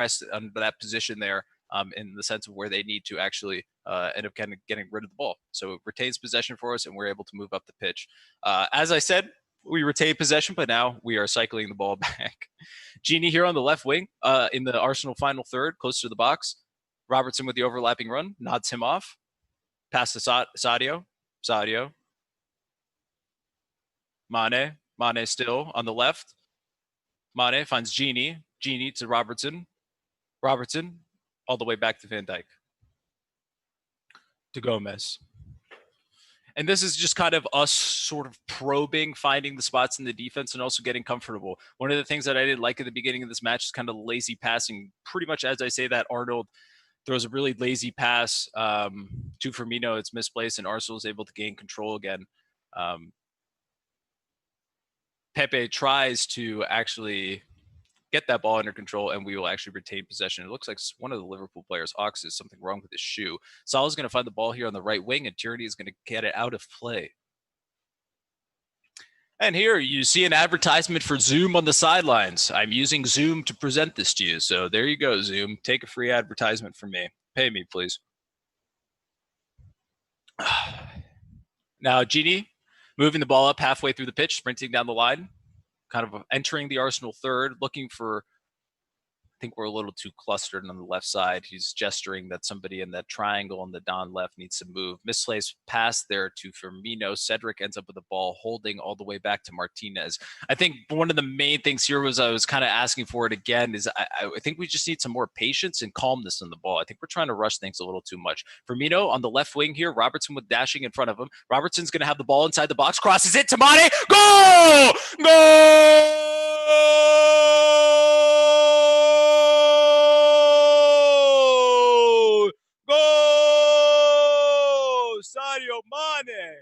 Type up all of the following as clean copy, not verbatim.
pressed under that position there in the sense of where they need to actually end up kind of getting rid of the ball. So it retains possession for us, and we're able to move up the pitch. As I said, we retain possession, but now we are cycling the ball back. Genie here on the left wing in the Arsenal final third, close to the box. Robertson with the overlapping run, nods him off. Pass to Sadio. Sadio. Mane. Mane still on the left. Mane finds Genie. Genie to Robertson. Robertson all the way back to Van Dijk. To Gomez. And this is just kind of us sort of probing, finding the spots in the defense, and also getting comfortable. One of the things that I didn't like at the beginning of this match is kind of lazy passing. Pretty much as I say that, Arnold throws a really lazy pass to Firmino. It's misplaced, and Arsenal is able to gain control again. Pepe tries to actually get that ball under control, and we will actually retain possession. It looks like one of the Liverpool players, Ox, is something wrong with his shoe. Salah's going to find the ball here on the right wing, and Tierney is going to get it out of play. And here you see an advertisement for Zoom on the sidelines. I'm using Zoom to present this to you. So there you go, Zoom. Take a free advertisement from me. Pay me, please. Now, Genie moving the ball up halfway through the pitch, sprinting down the line, kind of entering the Arsenal third, looking for, I think we're a little too clustered on the left side. He's gesturing that somebody in that triangle on the Don left needs to move. Misplaced pass there to Firmino. Cedric ends up with the ball, holding all the way back to Martinez. I think one of the main things here was I was kind of asking for it again is I think we just need some more patience and calmness on the ball. I think we're trying to rush things a little too much. Firmino on the left wing here. Robertson with dashing in front of him. Robertson's going to have the ball inside the box. Crosses it to Mane. Goal! Goal! Sadio Mane.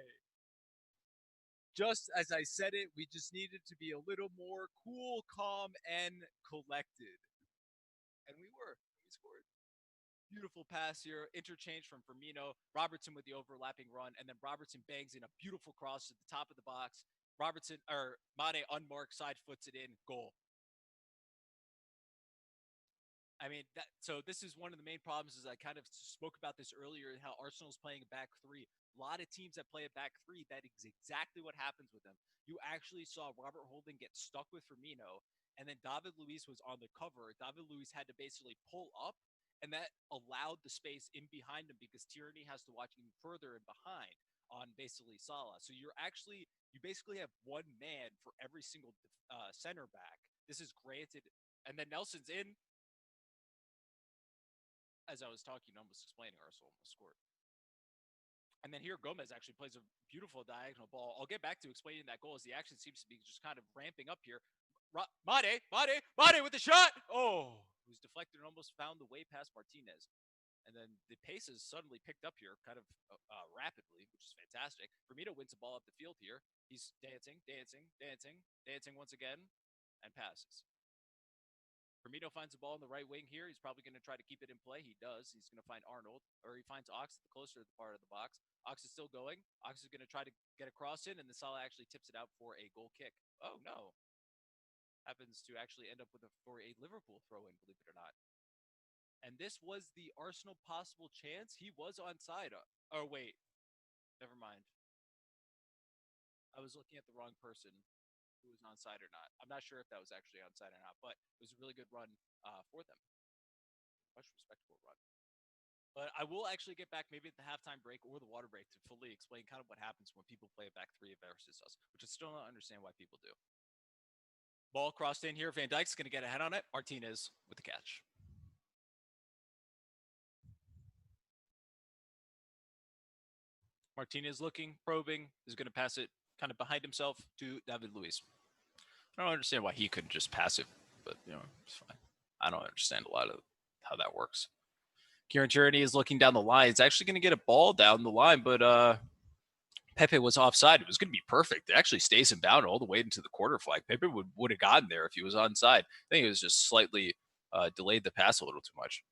Just as I said it, we just needed to be a little more cool, calm, and collected. And we were. We scored. Beautiful pass here. Interchange from Firmino. Robertson with the overlapping run. And then Robertson bangs in a beautiful cross at the top of the box. Mane unmarked, side foots it in. Goal. I mean, so this is one of the main problems is I kind of spoke about this earlier, how Arsenal's playing a back three. A lot of teams that play a back three, that is exactly what happens with them. You actually saw Robert Holding get stuck with Firmino, and then David Luiz was on the cover. David Luiz had to basically pull up, and that allowed the space in behind him because Tierney has to watch even further in behind on basically Salah. So you basically have one man for every single center back. This is granted. And then Nelson's in. As I was talking, almost explaining, Arsenal almost scored. And then here, Gomez actually plays a beautiful diagonal ball. I'll get back to explaining that goal as the action seems to be just kind of ramping up here. Mane with the shot. Oh, it was deflected and almost found the way past Martinez. And then the pace has suddenly picked up here kind of rapidly, which is fantastic. Firmino wins the ball up the field here. He's dancing once again, and passes. Firmino finds the ball in the right wing here. He's probably going to try to keep it in play. He does. He's going to find Arnold, or he finds Ox closer to the part of the box. Ox is still going. Ox is going to try to get a cross in, and the Salah actually tips it out for a goal kick. Oh, no. Happens to actually end up for a Liverpool throw-in, believe it or not. And this was the Arsenal possible chance. He was onside. Oh, wait. Never mind. I was looking at the wrong person. Who was onside or not. I'm not sure if that was actually onside or not, but it was a really good run for them. Much respectable run. But I will actually get back maybe at the halftime break or the water break to fully explain kind of what happens when people play a back three versus us, which I still don't understand why people do. Ball crossed in here. Van Dijk's going to get a head on it. Martinez with the catch. Martinez looking, probing, is going to pass it kind of behind himself to David Luiz. I don't understand why he couldn't just pass it, but, it's fine. I don't understand a lot of how that works. Kieran Tierney is looking down the line. He's actually going to get a ball down the line, but Pepe was offside. It was going to be perfect. It actually stays him bound all the way into the quarter flag. Pepe would have gotten there if he was onside. I think it was just slightly delayed the pass a little too much.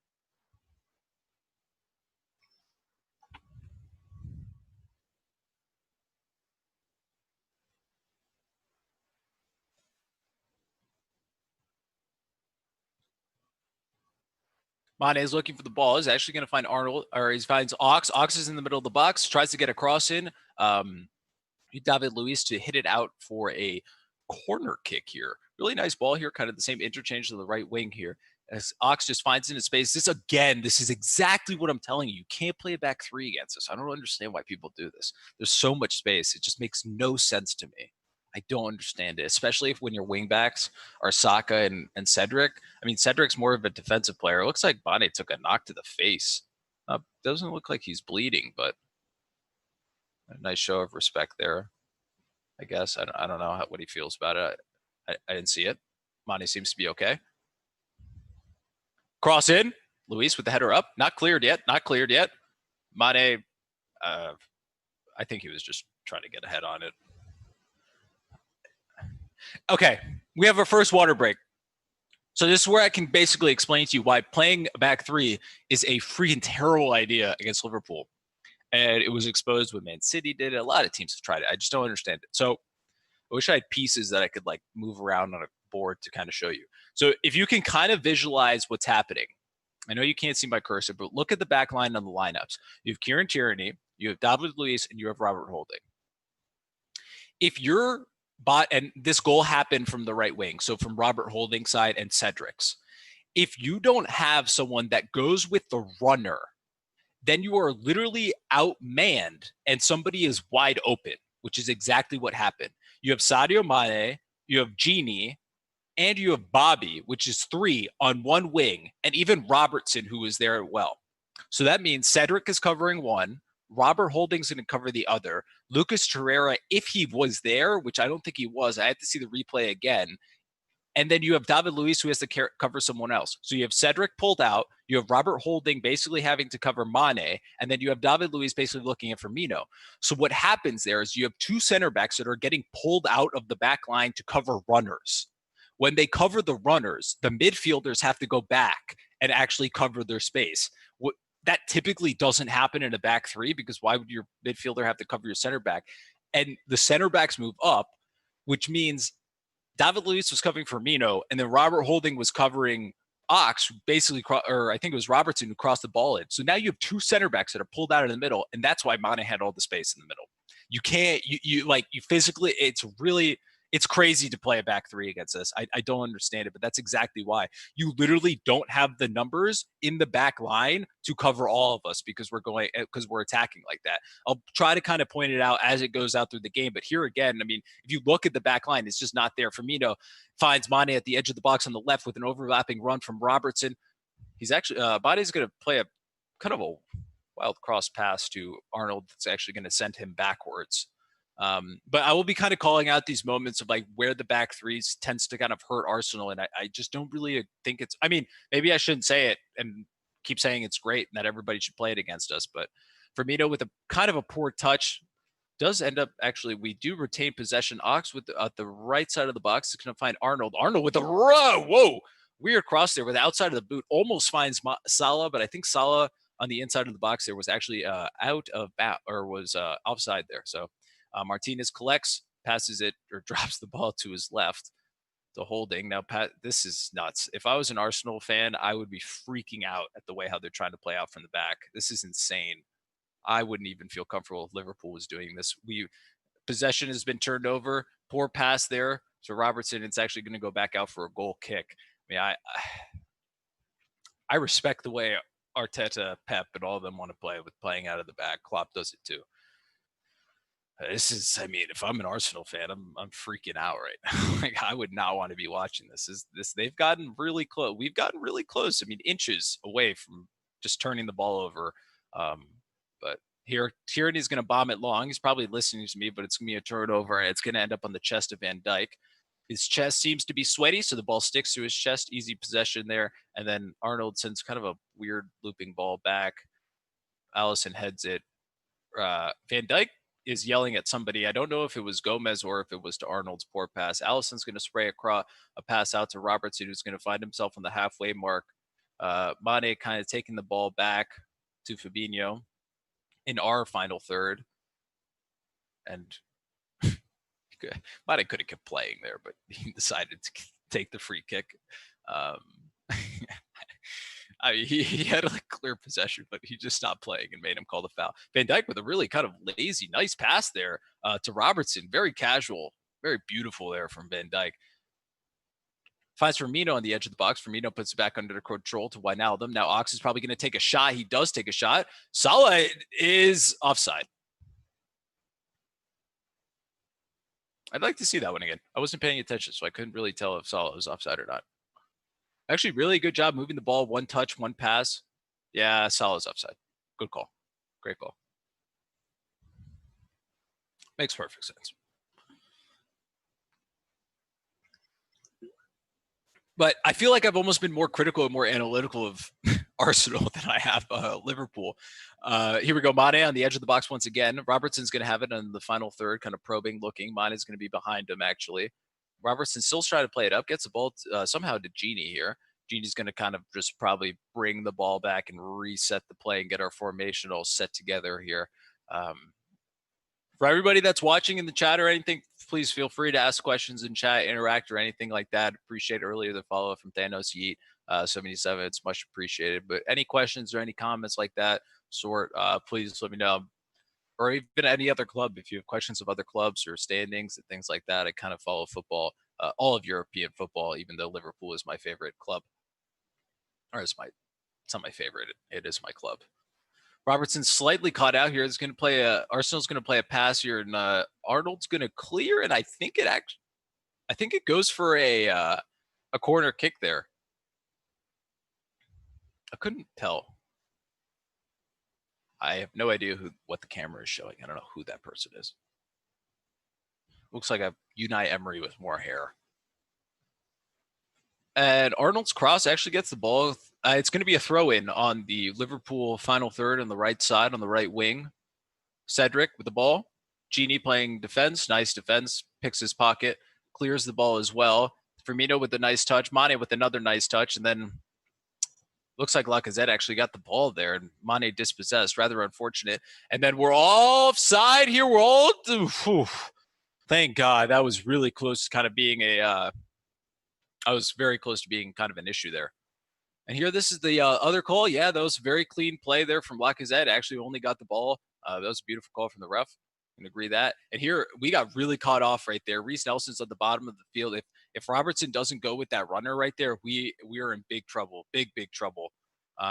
Mane is looking for the ball. He's actually going to find Arnold, or he finds Ox. Ox is in the middle of the box, tries to get a cross in. David Luiz to hit it out for a corner kick here. Really nice ball here, kind of the same interchange to the right wing here. As Ox just finds in his space. This is exactly what I'm telling you. You can't play a back three against us. I don't understand why people do this. There's so much space. It just makes no sense to me. I don't understand it, especially if when your wing backs are Saka and Cedric. I mean, Cedric's more of a defensive player. It looks like Bane took a knock to the face. Doesn't look like he's bleeding, but a nice show of respect there, I guess. I don't know what he feels about it. I didn't see it. Mane seems to be okay. Cross in. Luis with the header up. Not cleared yet. Mane, I think he was just trying to get ahead on it. Okay, we have our first water break. So this is where I can basically explain to you why playing a back three is a freaking terrible idea against Liverpool. And it was exposed when Man City did it. A lot of teams have tried it. I just don't understand it. So I wish I had pieces that I could like move around on a board to kind of show you. So if you can kind of visualize what's happening, I know you can't see my cursor, but look at the back line on the lineups. You have Kieran Tierney, you have David Luiz, and you have Robert Holding. If you're and this goal happened from the right wing, so from Robert Holding's side and Cedric's. If you don't have someone that goes with the runner, then you are literally outmanned and somebody is wide open, which is exactly what happened. You have Sadio Mane, you have Genie, and you have Bobby, which is 3 on one wing, and even Robertson, who is there as well. So that means Cedric is covering one, Robert Holding's going to cover the other. Lucas Torreira, if he was there, which I don't think he was, I had to see the replay again. And then you have David Luiz who has to cover someone else. So you have Cedric pulled out. You have Robert Holding basically having to cover Mane. And then you have David Luiz basically looking at Firmino. So what happens there is you have 2 center backs that are getting pulled out of the back line to cover runners. When they cover the runners, the midfielders have to go back and actually cover their space. That typically doesn't happen in a back three because why would your midfielder have to cover your center back? And the center backs move up, which means David Luiz was covering Firmino, and then Robert Holding was covering Ox, basically, or I think it was Robertson who crossed the ball in. So now you have 2 center backs that are pulled out of the middle, and that's why Mane had all the space in the middle. You can't, you physically, it's crazy to play a back three against this. I don't understand it, but that's exactly why. You literally don't have the numbers in the back line to cover all of us because we're attacking like that. I'll try to kind of point it out as it goes out through the game, but here again, I mean, if you look at the back line, it's just not there. Firmino finds Mane at the edge of the box on the left with an overlapping run from Robertson. He's actually, Mane's going to play a kind of a wild cross pass to Arnold that's actually going to send him backwards. But I will be kind of calling out these moments of like where the back threes tends to kind of hurt Arsenal. And I just don't really think I mean, maybe I shouldn't say it and keep saying it's great and that everybody should play it against us. But Firmino with a kind of a poor touch does end up actually, we do retain possession. Ox with at the right side of the box is going to find Arnold. Arnold with a whoa, weird cross there with the outside of the boot. Almost finds Salah, but I think Salah on the inside of the box there was actually out of or was offside there. So Martinez collects, passes it, or drops the ball to his left to Holding. Now, Pat, this is nuts. If I was an Arsenal fan, I would be freaking out at the way how they're trying to play out from the back. This is insane. I wouldn't even feel comfortable if Liverpool was doing this. Possession has been turned over. Poor pass there. So Robertson, it's actually going to go back out for a goal kick. I mean, I respect the way Arteta, Pep, and all of them want to play with playing out of the back. Klopp does it too. This is, I mean, if I'm an Arsenal fan, I'm freaking out right now. Like, I would not want to be watching this. They've gotten really close. We've gotten really close. I mean, inches away from just turning the ball over. But here, Tierney's going to bomb it long. He's probably listening to me, but it's going to be a turnover, and it's going to end up on the chest of Van Dijk. His chest seems to be sweaty, so the ball sticks to his chest. Easy possession there. And then Arnold sends kind of a weird looping ball back. Allison heads it. Van Dijk is yelling at somebody. I don't know if it was Gomez or if it was to Arnold's poor pass. Allison's going to spray across a pass out to Robertson, who's going to find himself on the halfway mark. Mane kind of taking the ball back to Fabinho in our final third. And Mane could have kept playing there, but he decided to take the free kick. I mean, he had like clear possession, but he just stopped playing and made him call the foul. Van Dijk with a really kind of lazy, nice pass there to Robertson. Very casual, very beautiful there from Van Dijk. Finds Firmino on the edge of the box. Firmino puts it back under control to Wijnaldum. Now Ox is probably going to take a shot. He does take a shot. Salah is offside. I'd like to see that one again. I wasn't paying attention, so I couldn't really tell if Salah was offside or not. Actually, really good job moving the ball. One touch, one pass. Yeah, Salah's offside. Good call. Great call. Makes perfect sense. But I feel like I've almost been more critical and more analytical of Arsenal than I have Liverpool. Here we go. Mane on the edge of the box once again. Robertson's going to have it on the final third, kind of probing, looking. Mane's going to be behind him, actually. Robertson still trying to play it up. Gets the ball somehow to Genie here. Genie's going to kind of just probably bring the ball back and reset the play and get our formation all set together here. For everybody that's watching in the chat or anything, please feel free to ask questions in chat, interact, or anything like that. Appreciate earlier the follow from Thanos Yeet 77. It's much appreciated. But any questions or any comments like that please let me know. Or even any other club, if you have questions of other clubs or standings and things like that. I kind of follow football, all of European football, even though Liverpool is my favorite club. Or it's not my favorite. It is my club. Robertson's slightly caught out here. Arsenal's going to play a pass here, and Arnold's going to clear. And I think it goes for a corner kick there. I couldn't tell. I have no idea what the camera is showing. I don't know who that person is. Looks like a Unai Emery with more hair. And Arnold's cross actually gets the ball. It's going to be a throw-in on the Liverpool final third on the right side, on the right wing. Cedric with the ball. Genie playing defense. Nice defense. Picks his pocket. Clears the ball as well. Firmino with a nice touch. Mane with another nice touch. And then looks like Lacazette actually got the ball there. And Mane dispossessed. Rather unfortunate. And then we're all offside here. We're all... Thank God. That was really close to kind of being I was very close to being kind of an issue there. And here, this is the other call. Yeah, that was a very clean play there from Lacazette. Actually only got the ball. That was a beautiful call from the ref. I can agree that. And here, we got really caught off right there. Reece Nelson's at the bottom of the field. If Robertson doesn't go with that runner right there, we are in big trouble. Big trouble.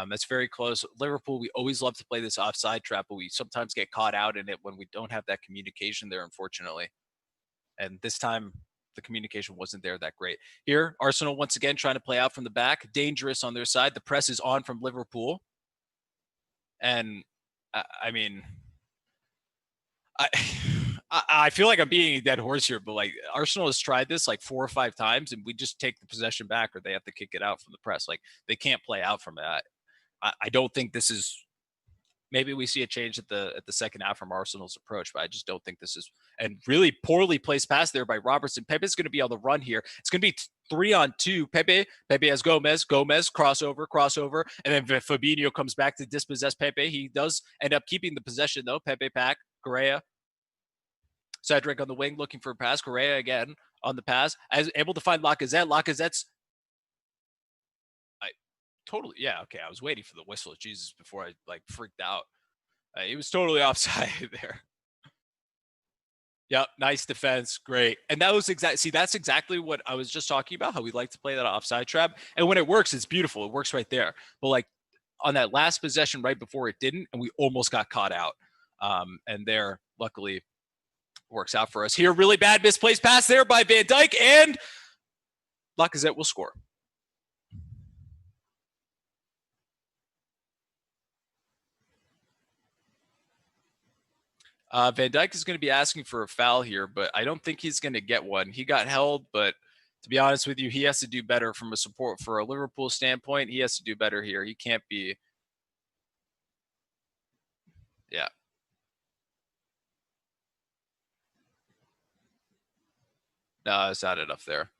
That's very close. Liverpool, we always love to play this offside trap, but we sometimes get caught out in it when we don't have that communication there, unfortunately. And this time, the communication wasn't there that great. Here, Arsenal once again trying to play out from the back. Dangerous on their side. The press is on from Liverpool. And, I mean, I feel like I'm being a dead horse here, but like Arsenal has tried this like 4 or 5 times, and we just take the possession back, or they have to kick it out from the press. Like they can't play out from that. I don't think this is. Maybe we see a change at the second half from Arsenal's approach, but I just don't think this is. And really poorly placed pass there by Robertson. Pepe's going to be on the run here. It's going to be 3-on-2. Pepe has Gomez, crossover, and then Fabinho comes back to dispossess Pepe. He does end up keeping the possession though. Pepe back, Correa, Cedric on the wing looking for a pass. Correa again on the pass, able to find Lacazette. Lacazette's totally, yeah, okay. I was waiting for the whistle, Jesus, before I like freaked out. He was totally offside there. Yep, nice defense, great. And that was that's exactly what I was just talking about, how we like to play that offside trap. And when it works, it's beautiful. It works right there. But like on that last possession right before it didn't, and we almost got caught out. And there, luckily, works out for us. Here, really bad misplaced pass there by Van Dijk, and Lacazette will score. Van Dijk is going to be asking for a foul here, but I don't think he's going to get one. He got held, but to be honest with you, he has to do better from a support for a Liverpool standpoint. He has to do better here. He can't be. Yeah. No, it's not enough there.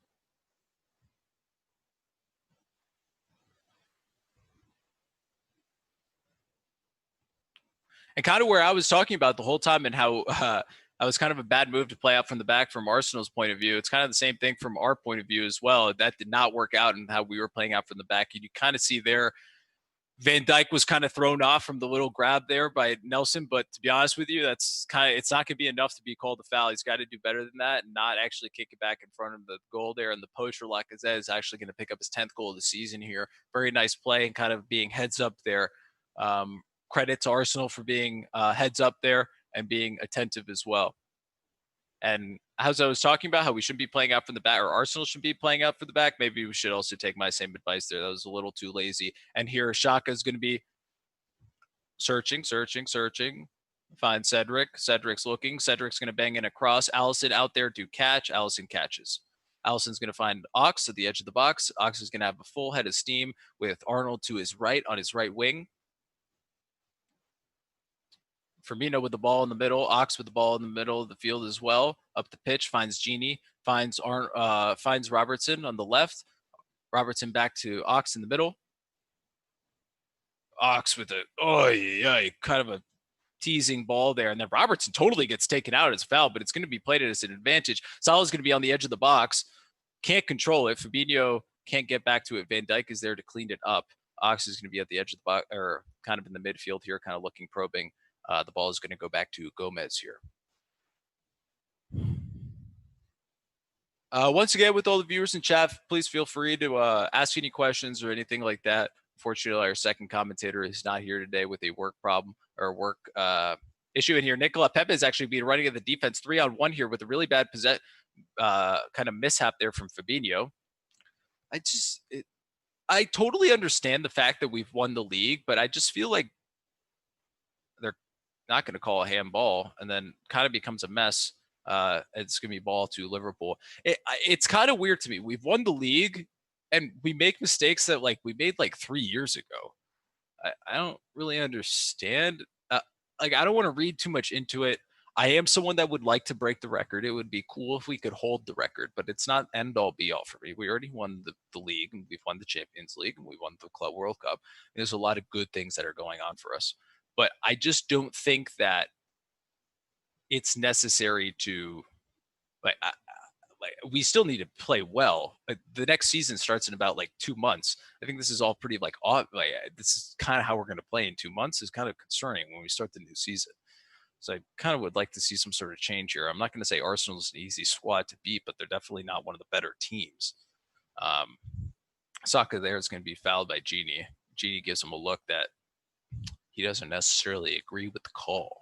And kind of where I was talking about the whole time, and how I was kind of a bad move to play out from the back from Arsenal's point of view. It's kind of the same thing from our point of view as well. That did not work out, and how we were playing out from the back. And you kind of see there, Van Dijk was kind of thrown off from the little grab there by Nelson, but to be honest with you, it's not going to be enough to be called a foul. He's got to do better than that and not actually kick it back in front of the goal there. And the post for Lacazette is actually going to pick up his 10th goal of the season here. Very nice play and kind of being heads up there. Credit to Arsenal for being heads up there and being attentive as well. And as I was talking about how we shouldn't be playing out from the back, or Arsenal should be playing out for the back, maybe we should also take my same advice there. That was a little too lazy. And here Xhaka is going to be searching. Find Cedric. Cedric's looking. Cedric's going to bang in a cross. Allison out there to catch. Allison catches. Allison's going to find Ox at the edge of the box. Ox is going to have a full head of steam with Arnold to his right on his right wing. Firmino with the ball in the middle, Ox with the ball in the middle of the field as well. Up the pitch, finds Genie, finds Robertson on the left. Robertson back to Ox in the middle. Ox with kind of a teasing ball there, and then Robertson totally gets taken out as a foul, but it's going to be played as an advantage. Salah's going to be on the edge of the box, can't control it. Fabinho can't get back to it. Van Dijk is there to clean it up. Ox is going to be at the edge of the box, or kind of in the midfield here, kind of looking, probing. The ball is going to go back to Gomez here. Once again, with all the viewers in chat, please feel free to ask any questions or anything like that. Unfortunately, our second commentator is not here today with a work problem or work issue in here. Nicola Pepe is actually being running at the defense 3-on-1 here with a really bad kind of mishap there from Fabinho. I totally understand the fact that we've won the league, but I just feel like they're not going to call a handball, and then kind of becomes a mess. It's going to be ball to Liverpool. It's kind of weird to me. We've won the league, and we make mistakes that we made 3 years ago. I don't really understand. I don't want to read too much into it. I am someone that would like to break the record. It would be cool if we could hold the record, but it's not end all be all for me. We already won the league, and we've won the Champions League, and we won the Club World Cup. And there's a lot of good things that are going on for us. But I just don't think that it's necessary to we still need to play well. The next season starts in about 2 months. I think this is all pretty this is kind of how we're going to play in 2 months is kind of concerning when we start the new season. So I kind of would like to see some sort of change here. I'm not going to say Arsenal's an easy squad to beat, but they're definitely not one of the better teams. Saka there is going to be fouled by Genie. Genie gives him a look that he doesn't necessarily agree with the call.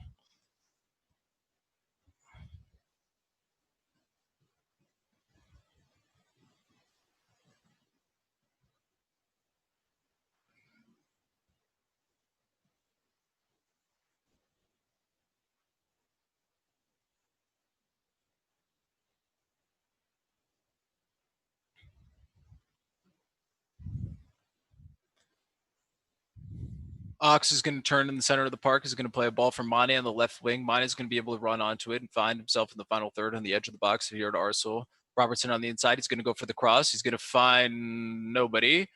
Ox is going to turn in the center of the park. Is going to play a ball from Mane on the left wing. Mane is going to be able to run onto it and find himself in the final third on the edge of the box here to Arsenal. Robertson on the inside. He's going to go for the cross. He's going to find nobody.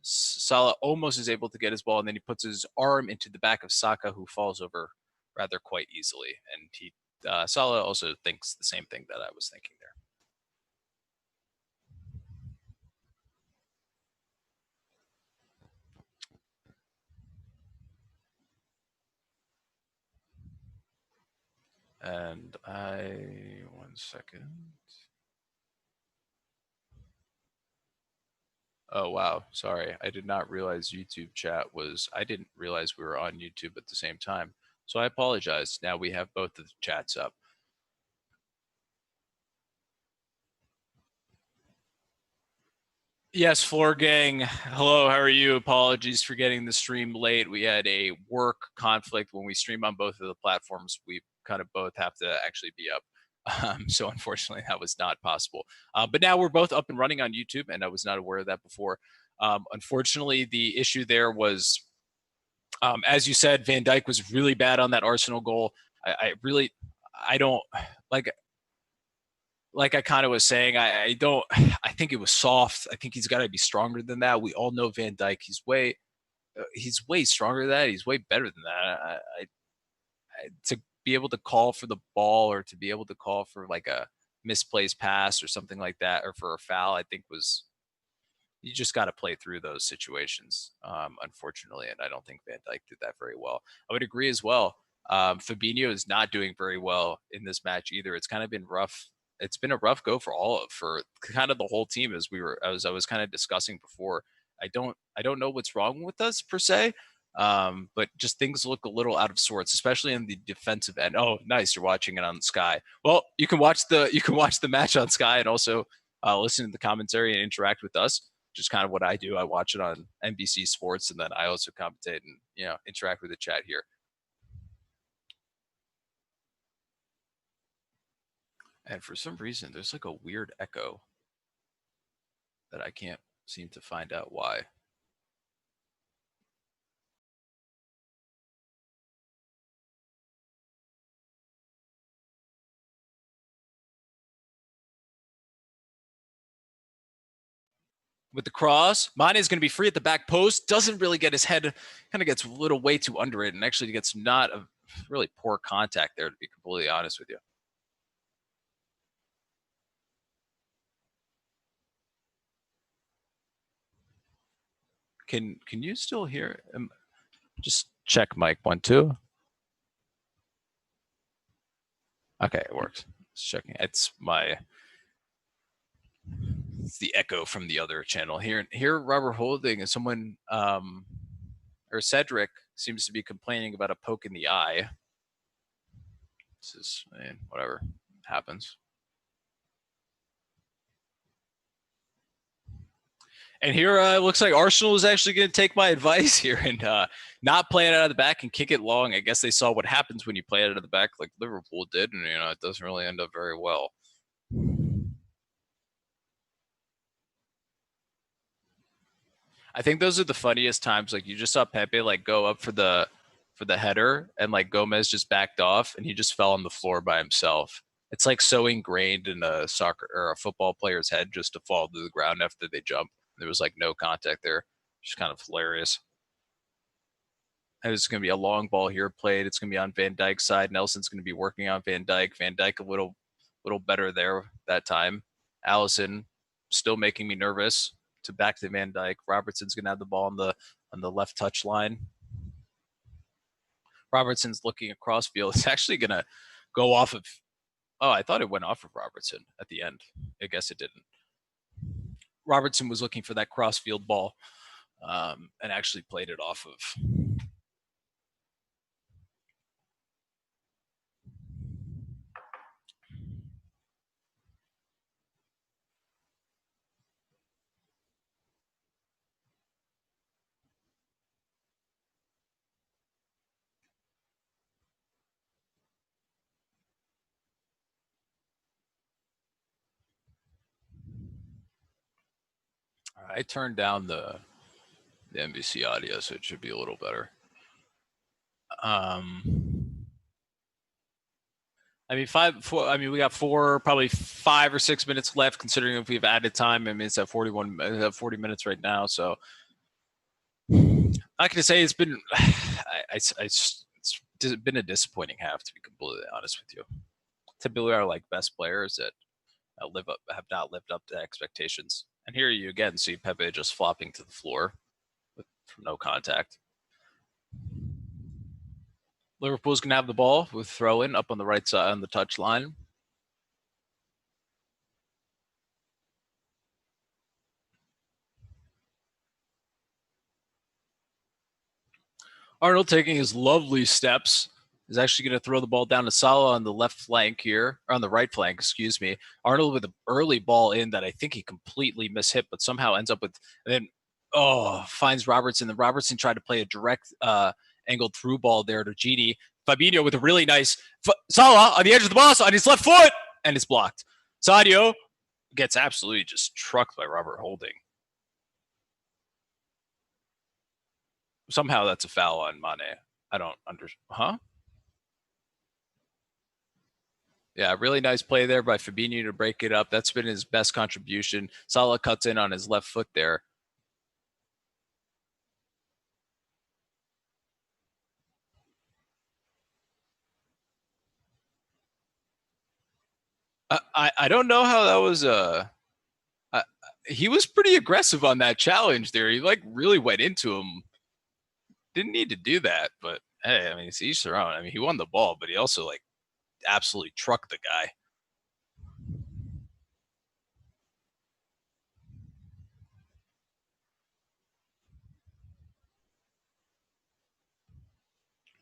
Salah almost is able to get his ball, and then he puts his arm into the back of Saka, who falls over rather quite easily. And Salah also thinks the same thing that I was thinking there. And one second. Oh, wow. Sorry. I did not realize YouTube chat I didn't realize we were on YouTube at the same time. So I apologize. Now we have both of the chats up. Yes, Floor Gang. Hello, how are you? Apologies for getting the stream late. We had a work conflict when we stream on both of the platforms. We kind of both have to actually be up. So unfortunately, that was not possible. But now we're both up and running on YouTube, and I was not aware of that before. Unfortunately, the issue there was, as you said, Van Dijk was really bad on that Arsenal goal. I don't like I kind of was saying, I think it was soft. I think he's got to be stronger than that. We all know Van Dijk. He's way stronger than that. He's way better than that. To be able to call for the ball or to be able to call for a misplaced pass or something like that, or for a foul, I think was you just got to play through those situations, unfortunately. And I don't think Van Dijk did that very well. I would agree as well. Fabinho is not doing very well in this match either. It's kind of been rough. It's been a rough go for kind of the whole team, as I was kind of discussing before. I don't know what's wrong with us per se, but just things look a little out of sorts, especially in the defensive end. Oh, nice! You're watching it on Sky. Well, you can watch the match on Sky and also listen to the commentary and interact with us. Which is kind of what I do. I watch it on NBC Sports, and then I also commentate and interact with the chat here. And for some reason, there's like a weird echo that I can't seem to find out why. With the cross, Mane is going to be free at the back post. Doesn't really get his head, kind of gets a little way too under it, and actually gets not a really poor contact there, to be completely honest with you. Can you still hear? Just check mic 1 2. Okay, it works. Just checking. It's the echo from the other channel. Here Robert Holding is someone or Cedric seems to be complaining about a poke in the eye. This is whatever happens. And here it looks like Arsenal is actually going to take my advice here and not play it out of the back and kick it long. I guess they saw what happens when you play it out of the back like Liverpool did, and it doesn't really end up very well. I think those are the funniest times. Like you just saw Pepe like go up for the header, and like Gomez just backed off, and he just fell on the floor by himself. It's like so ingrained in a soccer or a football player's head just to fall to the ground after they jump. There was like no contact there. Just kind of hilarious. And it's going to be a long ball here played. It's going to be on Van Dijk's side. Nelson's going to be working on Van Dijk. Van Dijk a little better there that time. Allison still making me nervous. To back to Van Dijk. Robertson's going to have the ball on the left touch line. Robertson's looking across field. It's actually going to go off of. Oh, I thought it went off of Robertson at the end. I guess it didn't. Robertson was looking for that cross field ball and actually played it off of. I turned down the NBC audio, so it should be a little better. I mean, we got probably 5 or 6 minutes left, considering if we've added time. I mean, it's at 40 minutes right now. So I can say it's been, it's been a disappointing half, to be completely honest with you. Typically, our like best players that have not lived up to expectations. And here you again see Pepe just flopping to the floor from no contact. Liverpool's going to have the ball with throw in up on the right side on the touch line. Arnold taking his lovely steps is actually going to throw the ball down to Salah on the left flank here, or on the right flank, excuse me. Arnold with an early ball in that I think he completely mishit, but somehow ends up with, and then finds Robertson. Then Robertson tried to play a direct angled through ball there to Gini. Fabinho with a really nice Salah on the edge of the box on his left foot, and it's blocked. Sadio gets absolutely just trucked by Robert Holding. Somehow that's a foul on Mane. I don't understand. Huh? Yeah, really nice play there by Fabinho to break it up. That's been his best contribution. Salah cuts in on his left foot there. I don't know how that was. he was pretty aggressive on that challenge there. He like really went into him. Didn't need to do that, but hey, I mean, it's each their own. I mean, he won the ball, but he also like absolutely trucked the guy.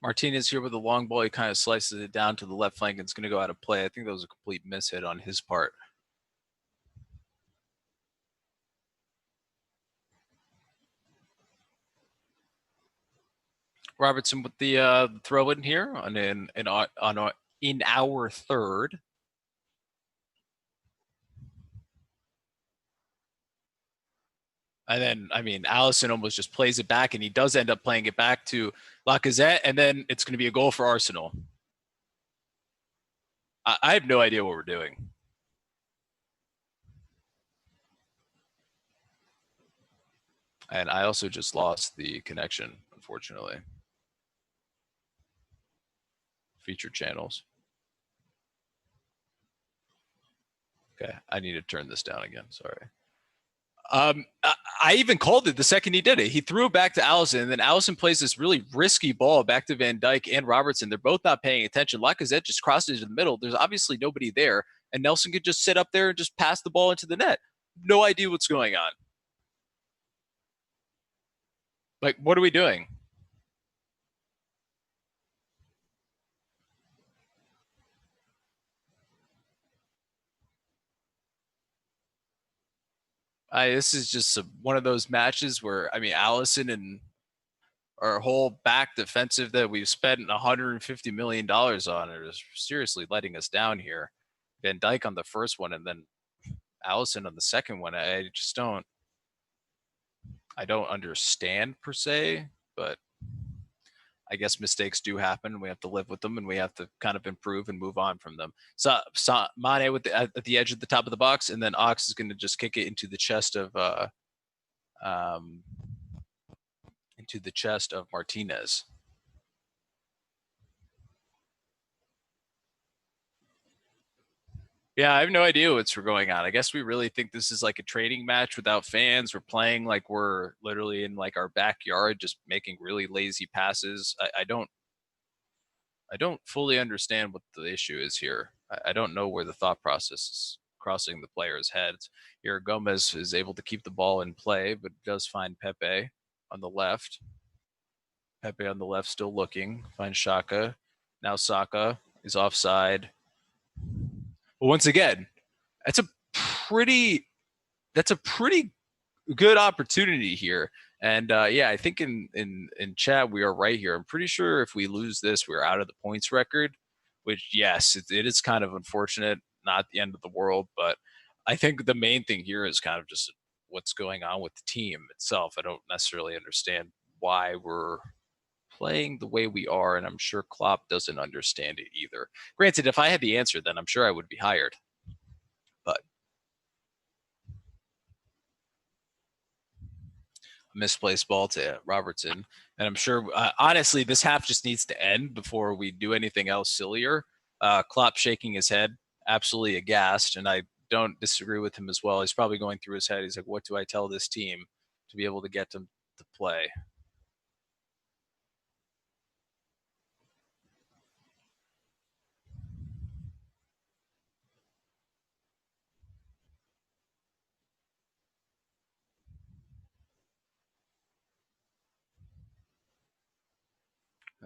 Martinez here with the long ball. He kind of slices it down to the left flank and it's going to go out of play. I think that was a complete mishit on his part. Robertson with the throw in here in our third. And then, I mean, Allison almost just plays it back, and he does end up playing it back to Lacazette, and then it's going to be a goal for Arsenal. I have no idea what we're doing. And I also just lost the connection, unfortunately. Featured channels. Okay, I need to turn this down again. Sorry. I even called it the second he did it. He threw it back to Allison, and then Allison plays this really risky ball back to Van Dijk and Robertson. They're both not paying attention. Lacazette just crosses into the middle. There's obviously nobody there, and Nelson could just sit up there and just pass the ball into the net. No idea what's going on. Like, what are we doing? This is just one of those matches where, I mean, Allison and our whole back defensive that we've spent $150 million on is seriously letting us down here. Van Dijk on the first one, and then Allison on the second one. I don't understand per se, but I guess mistakes do happen, and we have to live with them, and we have to kind of improve and move on from them. So Mane at the edge of the top of the box, and then Ox is going to just kick it into the chest of um, Martinez. Yeah, I have no idea what's going on. I guess we really think this is like a training match without fans. We're playing like we're literally in like our backyard, just making really lazy passes. I don't fully understand what the issue is here. I don't know where the thought process is crossing the players' heads. Here, Gomez is able to keep the ball in play, but does find Pepe on the left. Pepe on the left, still looking. Finds Shaka. Now Saka is offside. But once again, that's a pretty that's a pretty good opportunity here. And yeah, I think in chat we are right here. I'm pretty sure if we lose this, we're out of the points record. Which yes, it is kind of unfortunate, not the end of the world. But I think the main thing here is kind of just what's going on with the team itself. I don't necessarily understand why we're playing the way we are, and I'm sure Klopp doesn't understand it either. Granted, if I had the answer, then I'm sure I would be hired. But misplaced ball to Robertson. And I'm sure, honestly, this half just needs to end before we do anything else sillier. Klopp shaking his head, absolutely aghast. And I don't disagree with him as well. He's probably going through his head. He's like, what do I tell this team to be able to get them to play?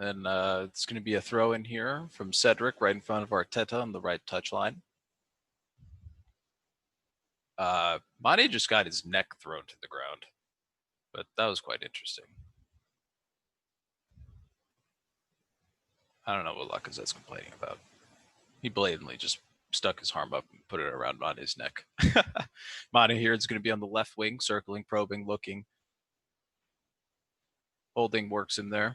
And it's going to be a throw in here from Cedric right in front of Arteta on the right touchline. Mane just got his neck thrown to the ground, but that was quite interesting. I don't know what Lacazette's complaining about. He blatantly just stuck his arm up and put it around Mane's neck. Mane here is going to be on the left wing, circling, probing, looking. Holding works in there.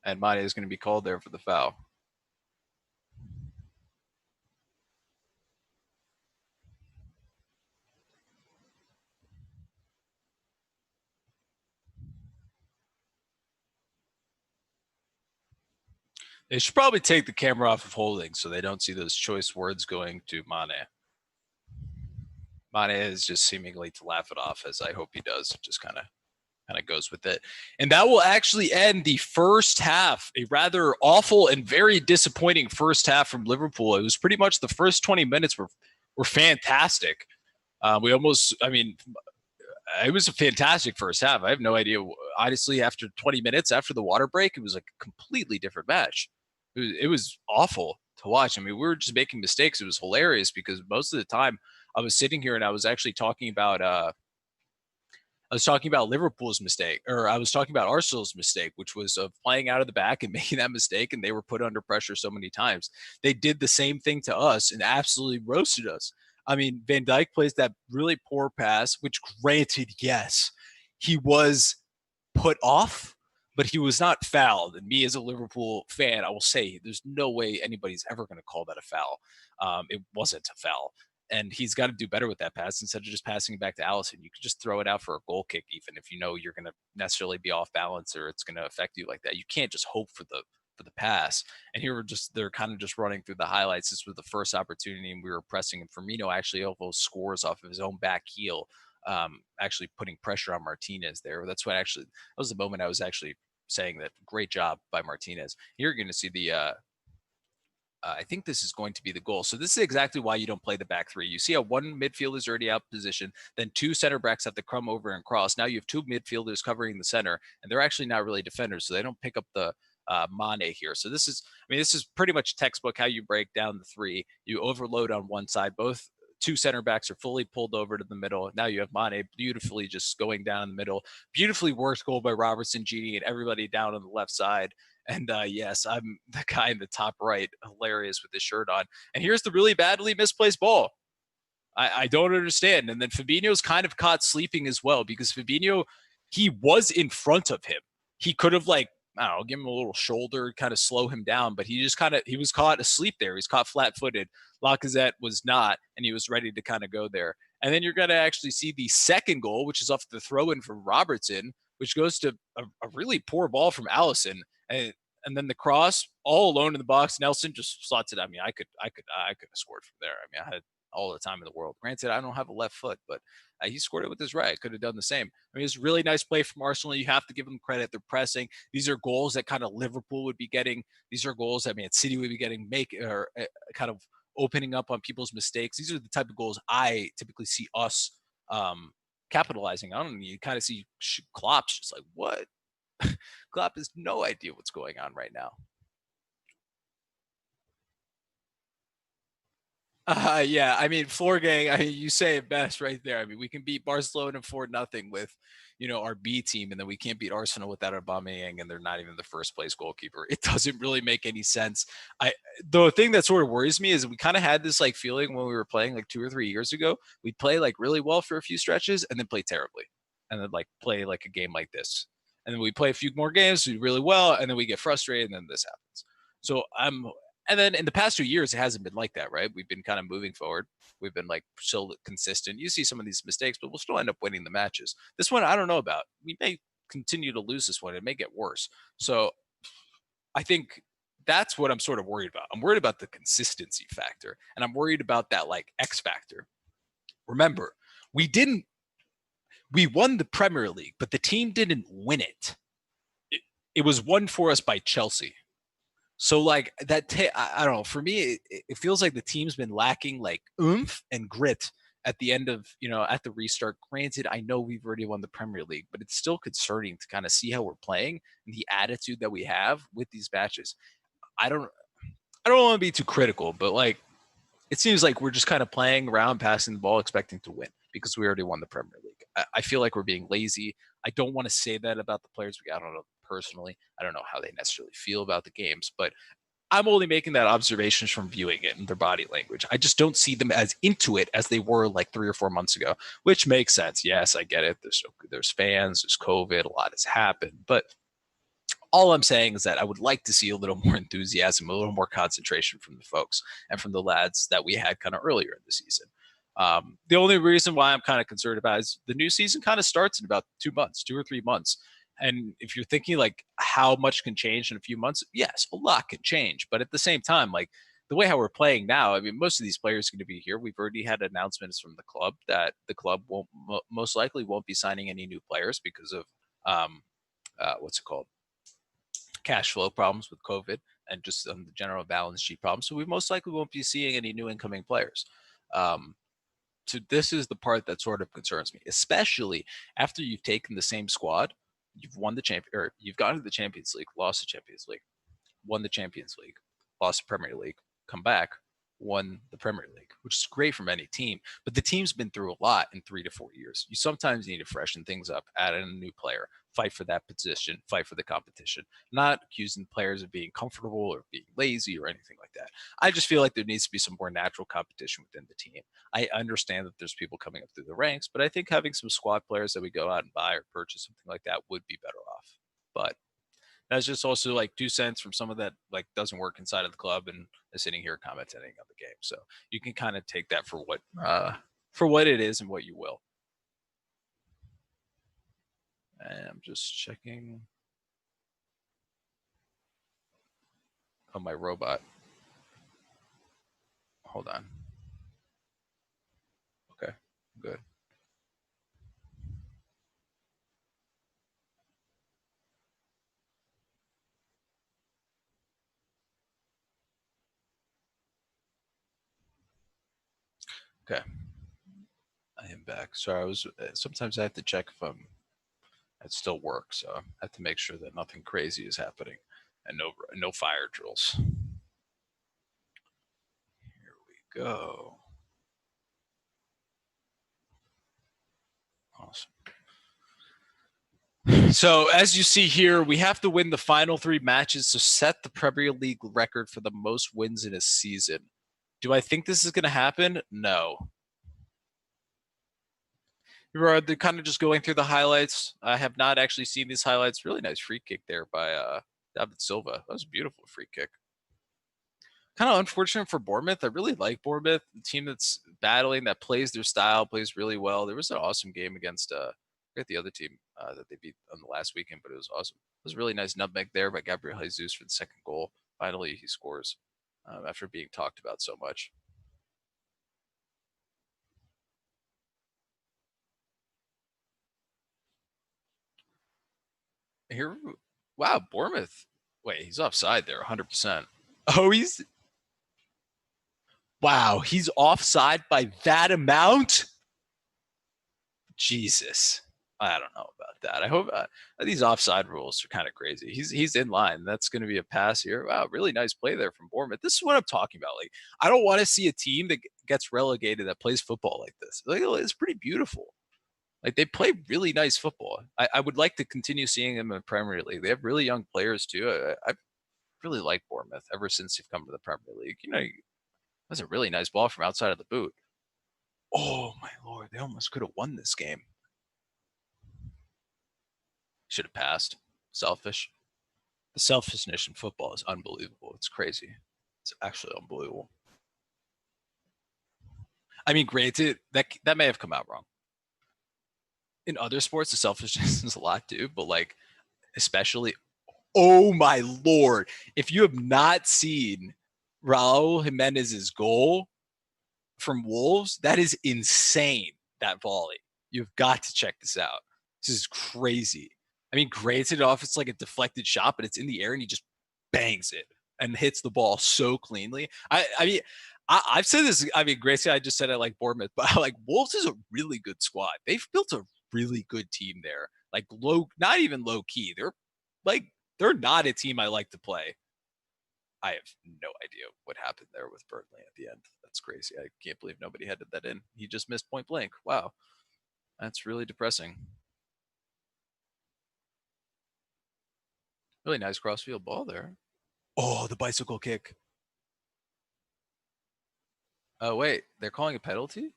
And Mane is going to be called there for the foul. They should probably take the camera off of Holding so they don't see those choice words going to Mane. Mane is just seemingly to laugh it off, as I hope he does. Just kind of goes with it. And that will actually end the first half, a rather awful and very disappointing first half from Liverpool. It was pretty much the first 20 minutes were fantastic. We almost, I mean, it was a fantastic first half. I have no idea. Honestly, after 20 minutes, after the water break, it was like a completely different match. It was awful to watch. I mean, we were just making mistakes. It was hilarious because most of the time I was sitting here and I was actually talking about Liverpool's mistake, or I was talking about Arsenal's mistake, which was of playing out of the back and making that mistake, and they were put under pressure so many times. They did the same thing to us and absolutely roasted us. I mean, Van Dijk plays that really poor pass, which granted, yes, he was put off, but he was not fouled. And me as a Liverpool fan, I will say there's no way anybody's ever going to call that a foul. It wasn't a foul. And he's got to do better with that pass instead of just passing it back to Allison. You could just throw it out for a goal kick, even if you know you're going to necessarily be off balance or it's going to affect you like that. You can't just hope for the pass. And here they're kind of just running through the highlights. This was the first opportunity, and we were pressing. And Firmino actually almost scores off of his own back heel, actually putting pressure on Martinez there. That was the moment I was actually saying that great job by Martinez. You're going to see I think this is going to be the goal. So this is exactly why you don't play the back three. You see how one midfielder is already out of position, then two center backs have to come over and cross. Now you have two midfielders covering the center, and they're actually not really defenders, so they don't pick up the Mane here. So this is pretty much textbook how you break down the three. You overload on one side. Both two center backs are fully pulled over to the middle. Now you have Mane beautifully just going down in the middle. Beautifully worked goal by Robertson, Gini, and everybody down on the left side. And yes, I'm the guy in the top right, hilarious with his shirt on. And here's the really badly misplaced ball. I don't understand. And then Fabinho's kind of caught sleeping as well because Fabinho, he was in front of him. He could have I don't know, give him a little shoulder, kind of slow him down, but he was caught asleep there. He's caught flat-footed. Lacazette was not, and he was ready to kind of go there. And then you're going to actually see the second goal, which is off the throw-in from Robertson, which goes to a really poor ball from Allison. And then the cross all alone in the box. Nelson just slots it. I mean, I could have scored from there. I mean, I had all the time in the world. Granted, I don't have a left foot, but he scored it with his right. Could have done the same. I mean, it's a really nice play from Arsenal. You have to give them credit. They're pressing. These are goals that kind of Liverpool would be getting. These are goals that City would be getting, kind of opening up on people's mistakes. These are the type of goals I typically see us capitalizing on. And you kind of see Klopp's just like, what? Klopp has no idea what's going on right now. Yeah, I mean, floor gang. I mean, you say it best right there. I mean, we can beat Barcelona 4-0 with, our B team, and then we can't beat Arsenal without Aubameyang, and they're not even the first place goalkeeper. It doesn't really make any sense. The thing that sort of worries me is we kind of had this feeling when we were playing 2 or 3 years ago. We'd play really well for a few stretches, and then play terribly, and then play a game like this, and then we play a few more games, we do really well, and then we get frustrated, and then this happens. So and then in the past 2 years, it hasn't been like that, right? We've been kind of moving forward. We've been still consistent. You see some of these mistakes, but we'll still end up winning the matches. This one, I don't know about. We may continue to lose this one. It may get worse. So I think that's what I'm sort of worried about. I'm worried about the consistency factor, and I'm worried about that X factor. Remember, we won the Premier League, but the team didn't win it. It was won for us by Chelsea. So I don't know. For me, it feels like the team's been lacking oomph and grit at the end of, at the restart. Granted, I know we've already won the Premier League, but it's still concerning to kind of see how we're playing and the attitude that we have with these matches. I don't want to be too critical, but it seems like we're just kind of playing around, passing the ball, expecting to win because we already won the Premier League. I feel like we're being lazy. I don't want to say that about the players. I don't know personally. I don't know how they necessarily feel about the games, but I'm only making that observations from viewing it and their body language. I just don't see them as into it as they were 3 or 4 months ago, which makes sense. Yes, I get it. There's fans, there's COVID, a lot has happened, but all I'm saying is that I would like to see a little more enthusiasm, a little more concentration from the folks and from the lads that we had kind of earlier in the season. The only reason why I'm kind of concerned about is the new season kind of starts in about 2 months, 2 or 3 months. And if you're thinking like how much can change in a few months, yes, a lot can change. But at the same time, like the way how we're playing now, I mean, most of these players are going to be here. We've already had announcements from the club that the club won't most likely won't be signing any new players because of um, what's it called, cash flow problems with COVID and just the general balance sheet problems. So we most likely won't be seeing any new incoming players. Um, so this is the part that sort of concerns me, especially after you've taken the same squad, you've won the champion, or you've gone to the Champions League, lost the Champions League, won the Champions League, lost the Premier League, come back, won the Premier League, which is great from any team. But the team's been through a lot in 3 to 4 years. You sometimes need to freshen things up, add in a new player, fight for that position, fight for the competition, not accusing players of being comfortable or being lazy or anything like that. I just feel like there needs to be some more natural competition within the team. I understand that there's people coming up through the ranks, but I think having some squad players that we go out and buy or purchase, something like that, would be better off. But that's just also like 2 cents from someone that like doesn't work inside of the club and is sitting here commenting on the game. So you can kind of take that for what it is and what you will. And I'm just checking on my robot. Hold on. Okay, good. Okay, I am back. Sorry, I was. Sometimes I have to check if it still works. So I have to make sure that nothing crazy is happening, and no fire drills. Here we go. Awesome. So as you see here, we have to win the final 3 matches to set the Premier League record for the most wins in a season. Do I think this is going to happen? No. They're kind of just going through the highlights. I have not actually seen these highlights. Really nice free kick there by David Silva. That was a beautiful free kick. Kind of unfortunate for Bournemouth. I really like Bournemouth, the team that's battling, that plays their style, plays really well. There was an awesome game against I forget the other team that they beat on the last weekend, but it was awesome. It was a really nice nutmeg there by Gabriel Jesus for the second goal. Finally, he scores after being talked about so much. Here, wow, Bournemouth. Wait, he's offside there, 100%. Oh, wow, he's offside by that amount? Jesus. I don't know about that. I hope these offside rules are kind of crazy. He's in line. That's going to be a pass here. Wow, really nice play there from Bournemouth. This is what I'm talking about. Like, I don't want to see a team that gets relegated that plays football like this. Like, it's pretty beautiful. Like, they play really nice football. I would like to continue seeing them in the Premier League. They have really young players too. I really like Bournemouth ever since they've come to the Premier League. You know, that's a really nice ball from outside of the boot. Oh my lord, they almost could have won this game. Should have passed. Selfish. The selfishness in football is unbelievable. It's crazy. It's actually unbelievable. I mean, granted, that may have come out wrong. In other sports, the selfishness is a lot too, but like, especially, oh my lord, if you have not seen Raul Jimenez's goal from Wolves, that is insane. That volley. You've got to check this out. This is crazy. I mean, granted, off it's like a deflected shot, but it's in the air and he just bangs it and hits the ball so cleanly. I mean, I've said this. I mean, Gracie, I just said I like Bournemouth, but like Wolves is a really good squad. They've built a really good team there. Like low, not even low key. Like they're not a team I like to play. I have no idea what happened there with Burnley at the end. That's crazy. I can't believe nobody headed that in. He just missed point blank. Wow. That's really depressing. Really nice crossfield ball there. Oh, the bicycle kick. Oh, wait. They're calling a penalty?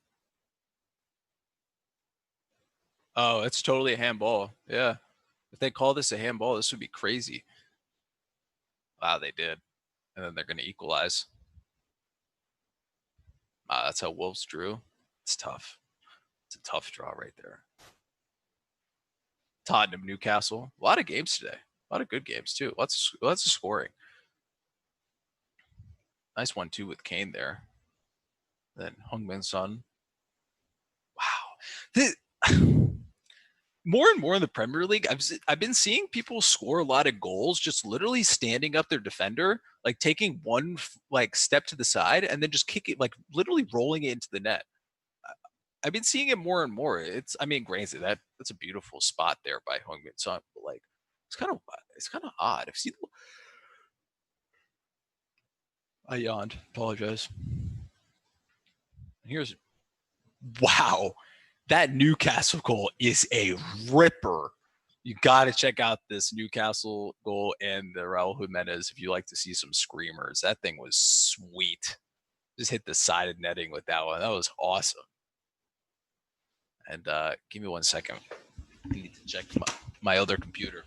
Oh, it's totally a handball. Yeah. If they call this a handball, this would be crazy. Wow, they did. And then they're going to equalize. That's how Wolves drew. It's tough. It's a tough draw right there. Tottenham, Newcastle. A lot of games today. A lot of good games too. Lots of scoring. Nice 1-2 with Kane there. Then Heung-min Son. Wow. More and more in the Premier League, I've been seeing people score a lot of goals just literally standing up their defender, like taking one like step to the side and then just kick it, like literally rolling it into the net. I've been seeing it more and more. I mean, granted that's a beautiful spot there by Heung-min Son, but like it's kind of odd. I've seen. I yawned. Apologize. Here's wow, that Newcastle goal is a ripper. You got to check out this Newcastle goal and the Raul Jimenez if you like to see some screamers. That thing was sweet. Just hit the side of netting with that one. That was awesome. And give me 1 second. I need to check my other computer.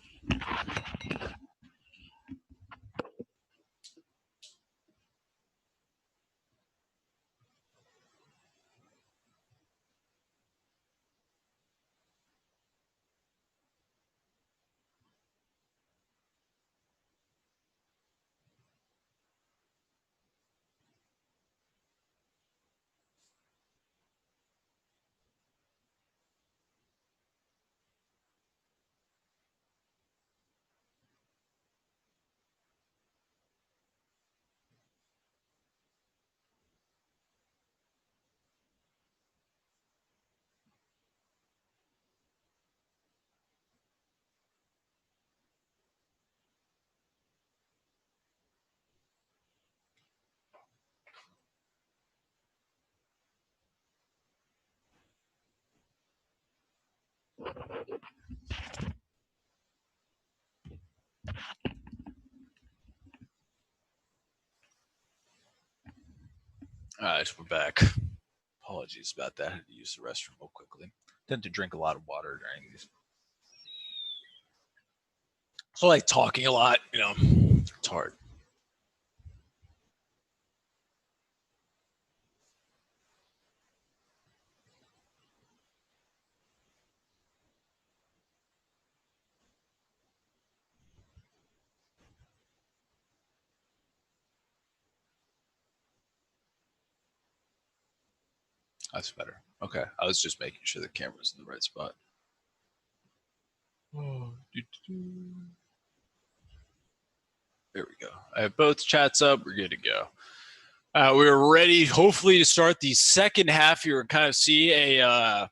All right, we're back. Apologies about that. I had to use the restroom real quickly. Tend to drink a lot of water during these. So like talking a lot, it's hard. That's better. Okay. I was just making sure the camera's in the right spot. There we go. I have both chats up. We're good to go. We're ready, hopefully, to start the second half. You're kind of see a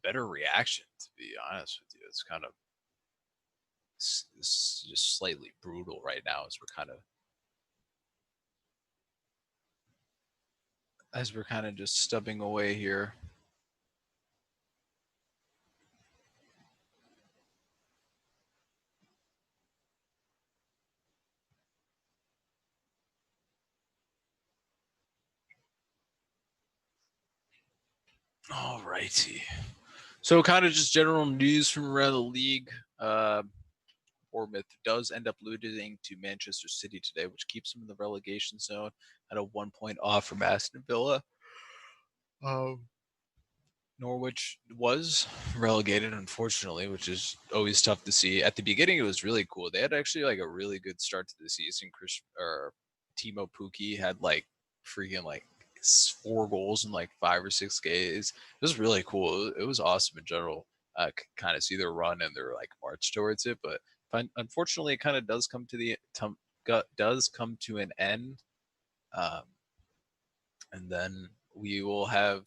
better reaction, to be honest with you. It's kind of it's just slightly brutal right now as we're kind of just stubbing away here. All righty. So kind of just general news from around the league. Bournemouth does end up losing to Manchester City today, which keeps them in the relegation zone at a 1 point off from Aston Villa. Norwich was relegated, unfortunately, which is always tough to see. At the beginning, it was really cool. They had actually like a really good start to the season. Timo Pukki had like freaking like 4 goals in like 5 or 6 games. It was really cool. It was awesome in general. Kind of see their run and their like march towards it, but unfortunately, it kind of does come to an end. And then we will have.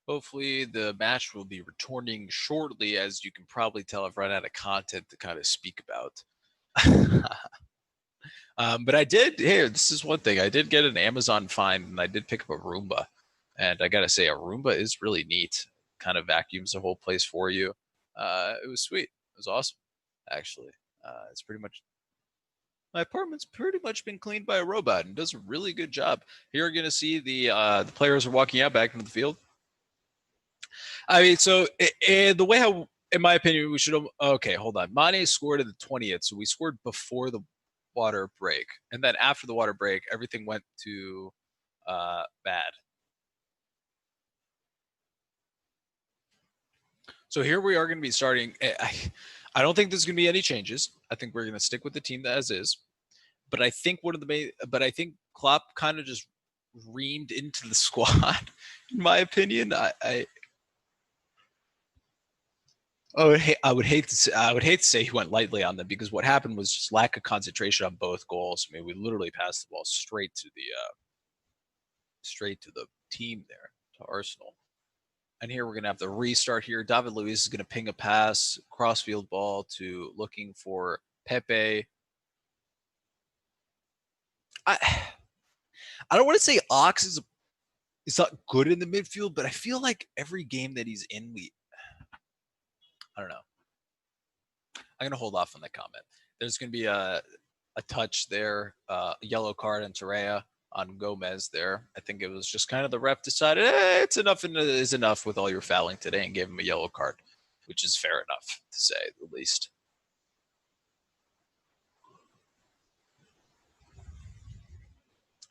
Hopefully, the match will be returning shortly. As you can probably tell, I've run out of content to kind of speak about. But I did. Here, this is one thing. I did get an Amazon find, and I did pick up a Roomba. And I gotta say, a Roomba is really neat. Kind of vacuums the whole place for you. It was sweet. It was awesome, actually. It's pretty much my apartment's pretty much been cleaned by a robot and does a really good job. Here you're gonna see the players are walking out back into the field. I mean, so the way how, in my opinion, we should. Okay, hold on. Mane scored in the 20th, so we scored before the water break, and then after the water break, everything went to bad. So here we are going to be starting. I don't think there's going to be any changes. I think we're going to stick with the team as is. But I think I think Klopp kind of just reamed into the squad, in my opinion. I would hate to say he went lightly on them, because what happened was just lack of concentration on both goals. I mean, we literally passed the ball straight to the team there, to Arsenal. And here we're going to have the restart here. David Luiz is going to ping a pass, crossfield ball to looking for Pepe. I don't want to say Ox is not good in the midfield, but I feel like every game that he's in, I don't know. I'm going to hold off on that comment. There's going to be a touch there, yellow card on Torreira on Gomez there. I think it was just kind of the ref decided it's enough and it is enough with all your fouling today, and gave him a yellow card, which is fair enough to say the least.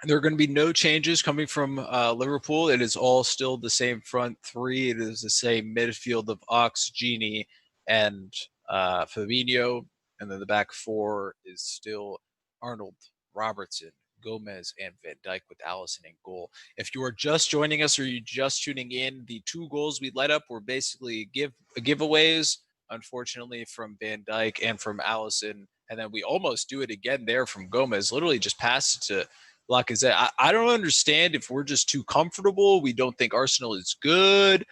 There are going to be no changes coming from Liverpool. It is all still the same front three. It is the same midfield of Ox, Gini, and Fabinho. And then the back four is still Arnold, Robertson, Gomez, and Van Dijk, with Alisson in goal. If you are just joining us or you're just tuning in, the 2 goals we let up were basically giveaways, unfortunately, from Van Dijk and from Alisson. And then we almost do it again there from Gomez. Literally just passed it to Lacazette. I don't understand if we're just too comfortable. We don't think Arsenal is good.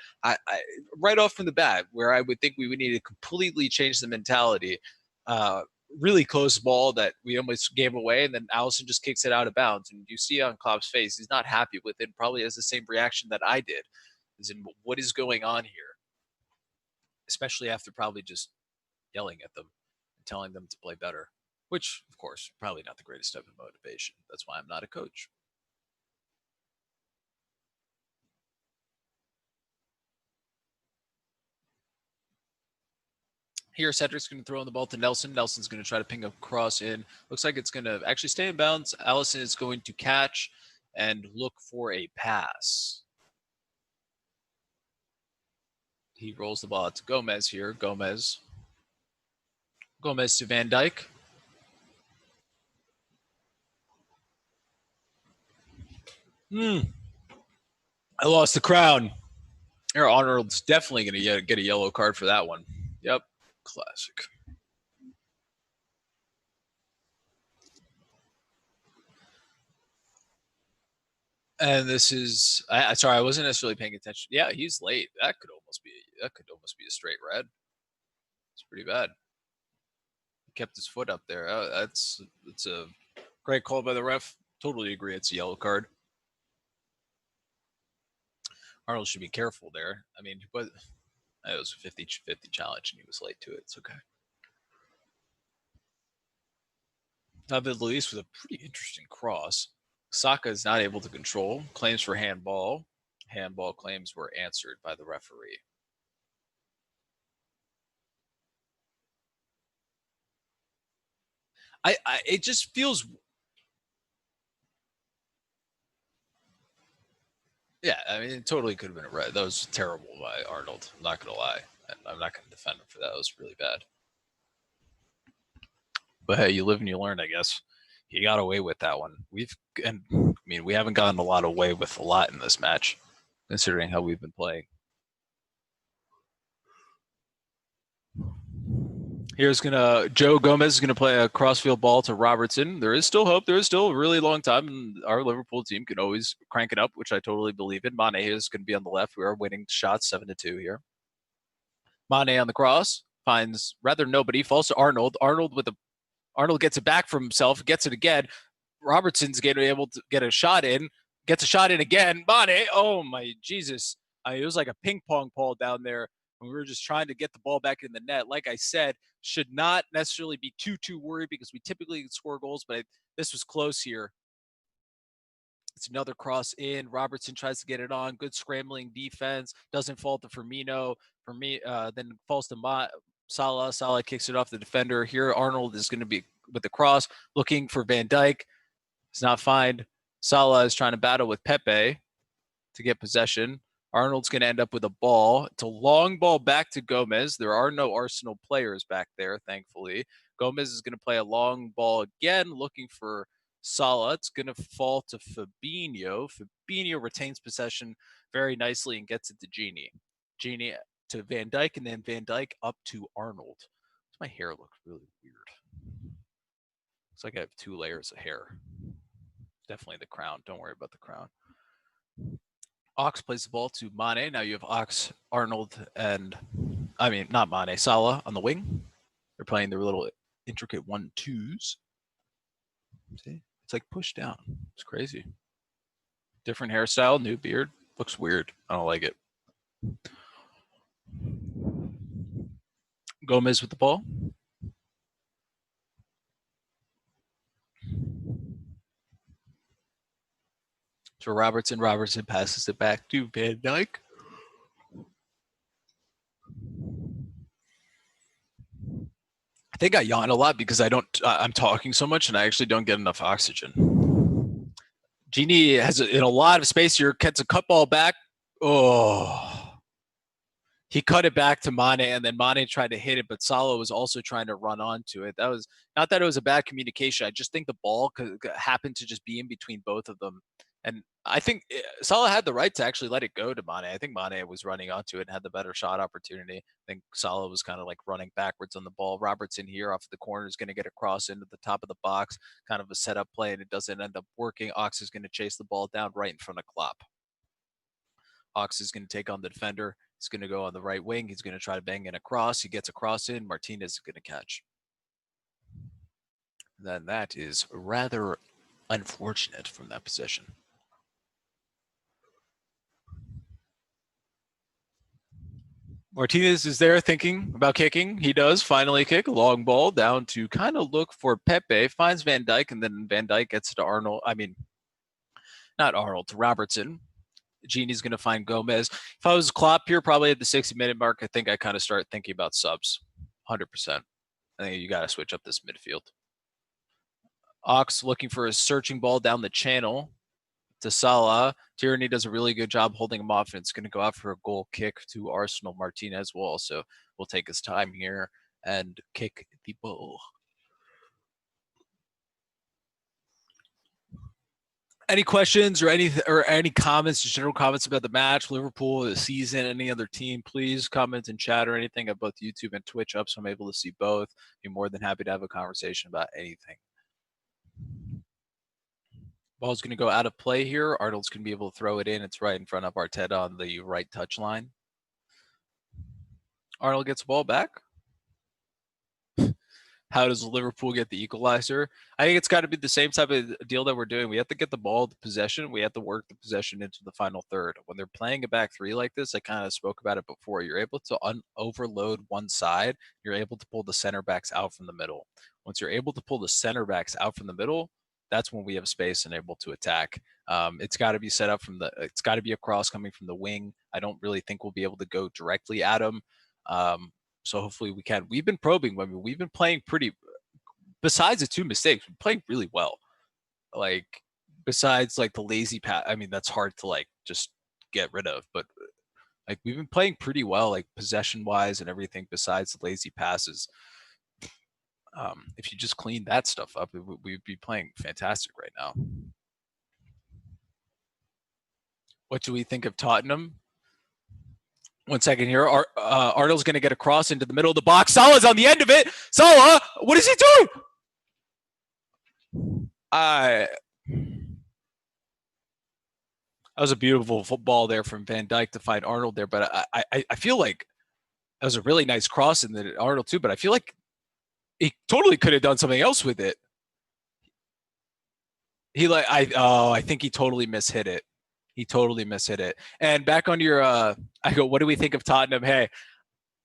Right off from the bat, where I would think we would need to completely change the mentality. Really close ball that we almost gave away, and then Alisson just kicks it out of bounds. And you see on Klopp's face, he's not happy with it. Probably has the same reaction that I did. Is in what is going on here, especially after probably just yelling at them and telling them to play better. Which, of course, probably not the greatest type of motivation. That's why I'm not a coach. Here, Cedric's going to throw in the ball to Nelson. Nelson's going to try to ping a cross in. Looks like it's going to actually stay in bounds. Alisson is going to catch and look for a pass. He rolls the ball out to Gomez here. Gomez to Van Dijk. I lost the crown. Here, Arnold's definitely going to get a yellow card for that one. Yep, classic. And this is, sorry, I wasn't necessarily paying attention. Yeah, he's late. That could almost be a straight red. It's pretty bad. He kept his foot up there. It's a great call by the ref. Totally agree. It's a yellow card. Arnold should be careful there. I mean, but it was a 50-50 challenge, and he was late to it. It's okay. David Luiz with a pretty interesting cross. Saka is not able to control. Claims for handball. Handball claims were answered by the referee. It just feels. Yeah, I mean, it totally could have been a red. That was terrible by Arnold. I'm not going to lie. I'm not going to defend him for that. It was really bad. But hey, you live and you learn, I guess. He got away with that one. We haven't gotten a lot away with a lot in this match, considering how we've been playing. Here's Joe Gomez is gonna play a crossfield ball to Robertson. There is still hope. There is still a really long time, and our Liverpool team can always crank it up, which I totally believe in. Mane is going to be on the left. We are winning shots 7-2 here. Mane on the cross finds rather nobody. Falls to Arnold. Arnold gets it back from himself. Gets it again. Robertson's going to be able to get a shot in. Gets a shot in again. Mane. Oh my Jesus! It was like a ping pong ball down there. We were just trying to get the ball back in the net. Like I said, should not necessarily be too worried, because we typically score goals, but this was close here. It's another cross in. Robertson tries to get it on. Good scrambling defense. Doesn't fall to Firmino. Then falls to Salah. Salah kicks it off the defender. Here, Arnold is going to be with the cross, looking for Van Dijk. It's not fine. Salah is trying to battle with Pepe to get possession. Arnold's going to end up with a ball. It's a long ball back to Gomez. There are no Arsenal players back there, thankfully. Gomez is going to play a long ball again, looking for Salah. It's going to fall to Fabinho. Fabinho retains possession very nicely and gets it to Genie. Genie to Van Dijk, and then Van Dijk up to Arnold. My hair looks really weird. Looks like I have 2 layers of hair. Definitely the crown. Don't worry about the crown. Ox plays the ball to Mane. Now you have Ox, Arnold, and not Mane, Salah on the wing. They're playing their little intricate 1-2s. See? It's like pushed down. It's crazy. Different hairstyle, new beard. Looks weird. I don't like it. Gomez with the ball. To Robertson. Robertson passes it back to Van Dijk. I think I yawn a lot because I'm talking so much and I actually don't get enough oxygen. Genie has in a lot of space here, gets a cut ball back. Oh. He cut it back to Mane, and then Mane tried to hit it, but Salah was also trying to run onto it. That was not that it was a bad communication. I just think the ball happened to just be in between both of them. And I think Salah had the right to actually let it go to Mane. I think Mane was running onto it and had the better shot opportunity. I think Salah was kind of like running backwards on the ball. Robertson here off the corner is going to get a cross into the top of the box, kind of a setup play, and it doesn't end up working. Ox is going to chase the ball down right in front of Klopp. Ox is going to take on the defender. He's going to go on the right wing. He's going to try to bang in a cross. He gets a cross in. Martinez is going to catch. Then that is rather unfortunate from that position. Martinez is there thinking about kicking. He does finally kick a long ball down to kind of look for Pepe. Finds Van Dijk, and then Van Dijk gets to Arnold. Not Arnold, to Robertson. Genie's going to find Gomez. If I was Klopp here, probably at the 60-minute mark, I think I kind of start thinking about subs. 100%. I think you got to switch up this midfield. Ox looking for a searching ball down the channel to Salah. Tierney does a really good job holding him off, and it's going to go out for a goal kick to Arsenal. Martinez will take his time here and kick the ball. Any questions or any comments, just general comments about the match, Liverpool, the season, any other team, please comment in chat or anything. I have both YouTube and Twitch up, so I'm able to see both. Be more than happy to have a conversation about anything. Ball's going to go out of play here. Arnold's going to be able to throw it in. It's right in front of Arteta on the right touch line. Arnold gets the ball back. How does Liverpool get the equalizer? I think it's got to be the same type of deal that we're doing. We have to get the ball to possession. We have to work the possession into the final third. When they're playing a back three like this, I kind of spoke about it before. You're able to overload one side. You're able to pull the center backs out from the middle. Once you're able to pull the center backs out from the middle, that's when we have space and able to attack. It's got to be set up it's got to be a cross coming from the wing. I don't really think we'll be able to go directly at them. So hopefully we can. We've been probing. I mean, we've been playing besides the 2 mistakes, we're playing really well. Like, besides like the lazy pass, I mean, that's hard to just get rid of. But we've been playing pretty well, like possession wise and everything besides the lazy passes. If you just clean that stuff up, we'd be playing fantastic right now. What do we think of Tottenham? 1 second here. Arnold's going to get a cross into the middle of the box. Salah's on the end of it. Salah, what is he doing? That was a beautiful football there from Van Dijk to find Arnold there. But I feel like that was a really nice cross in the Arnold too. But I feel like he totally could have done something else with it. I think he totally mishit it. He totally mishit it. And back on your, I go, what do we think of Tottenham? Hey,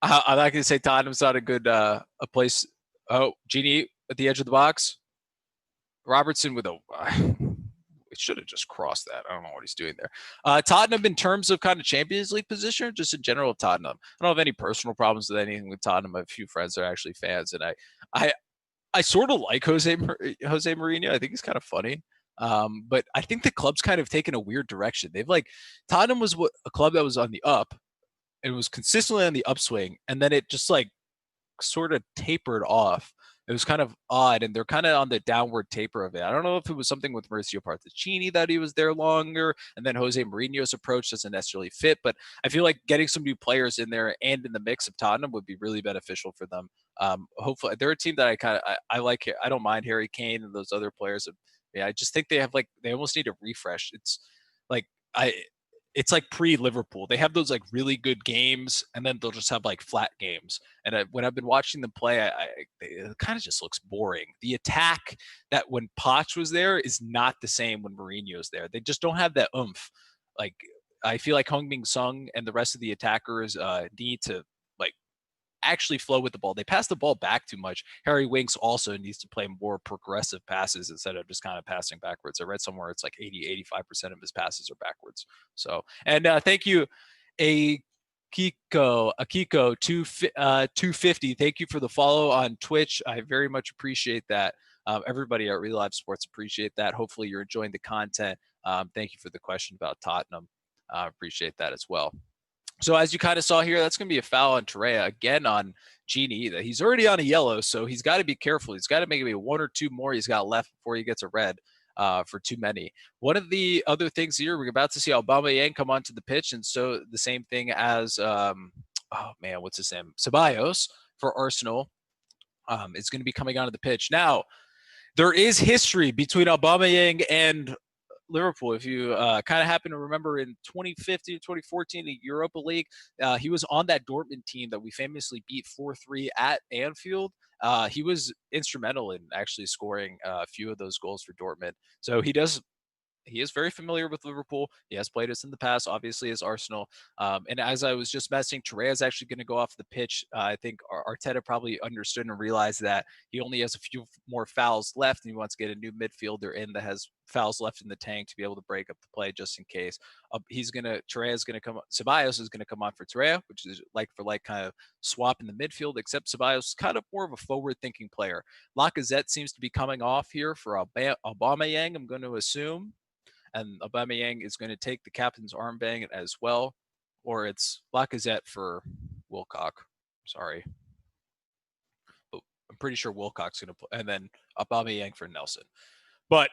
I'm not going to say Tottenham's not a good a place. Oh, Genie at the edge of the box. Robertson with it should have just crossed that. I don't know what he's doing there. Tottenham in terms of kind of Champions League position, just in general, Tottenham. I don't have any personal problems with anything with Tottenham. I have a few friends that are actually fans, and I sort of like Jose Mourinho. I think he's kind of funny. But I think the club's kind of taken a weird direction. Tottenham was a club that was on the up. It was consistently on the upswing, and then it just like sort of tapered off. It was kind of odd, and they're kind of on the downward taper of it. I don't know if it was something with Mauricio Particini that he was there longer, and then Jose Mourinho's approach doesn't necessarily fit. But I feel like getting some new players in there and in the mix of Tottenham would be really beneficial for them. Hopefully, they're a team that I like. I don't mind Harry Kane and those other players. Yeah, I just think they almost need a refresh. Like I it's like pre-Liverpool. They have those like really good games, and then they'll just have like flat games. And when I've been watching them play, it kind of just looks boring. The attack that when Poch was there is not the same when Mourinho's there. They just don't have that oomph. Like I feel like Heung-min Sung and the rest of the attackers need to like actually flow with the ball. They pass the ball back too much. Harry Winks also needs to play more progressive passes instead of just kind of passing backwards. I read somewhere it's like 85% of his passes are backwards. So, and thank you, Akiko 250. Thank you for the follow on Twitch. I very much appreciate that. Everybody at Real Life Sports appreciate that. Hopefully you're enjoying the content. Thank you for the question about Tottenham. Appreciate that as well. So as you kind of saw here, that's going to be a foul on Torreira again on Genie. He's already on a yellow, so he's got to be careful. He's got to make maybe one or two more he's got left before he gets a red for too many. One of the other things here, we're about to see Aubameyang come onto the pitch, and so the same thing as what's his name? Ceballos for Arsenal is going to be coming onto the pitch. Now, there is history between Aubameyang and Liverpool. If you kind of happen to remember in 2015, 2014, the Europa League, he was on that Dortmund team that we famously beat 4-3 at Anfield. He was instrumental in actually scoring a few of those goals for Dortmund. So he is very familiar with Liverpool. He has played us in the past, obviously, as Arsenal. And as I was just messaging, Torreira is actually going to go off the pitch. I think Arteta probably understood and realized that he only has a few more fouls left, and he wants to get a new midfielder in that has fouls left in the tank to be able to break up the play just in case. Torreira is going to come. Ceballos is going to come on for Torreira, which is like for like kind of swap in the midfield. Except Ceballos is kind of more of a forward-thinking player. Lacazette seems to be coming off here for Aubameyang, I'm going to assume. And Aubameyang is going to take the captain's armband as well, or it's Lacazette for Wilcock. Sorry, but I'm pretty sure Wilcock's going to play, and then Aubameyang for Nelson. But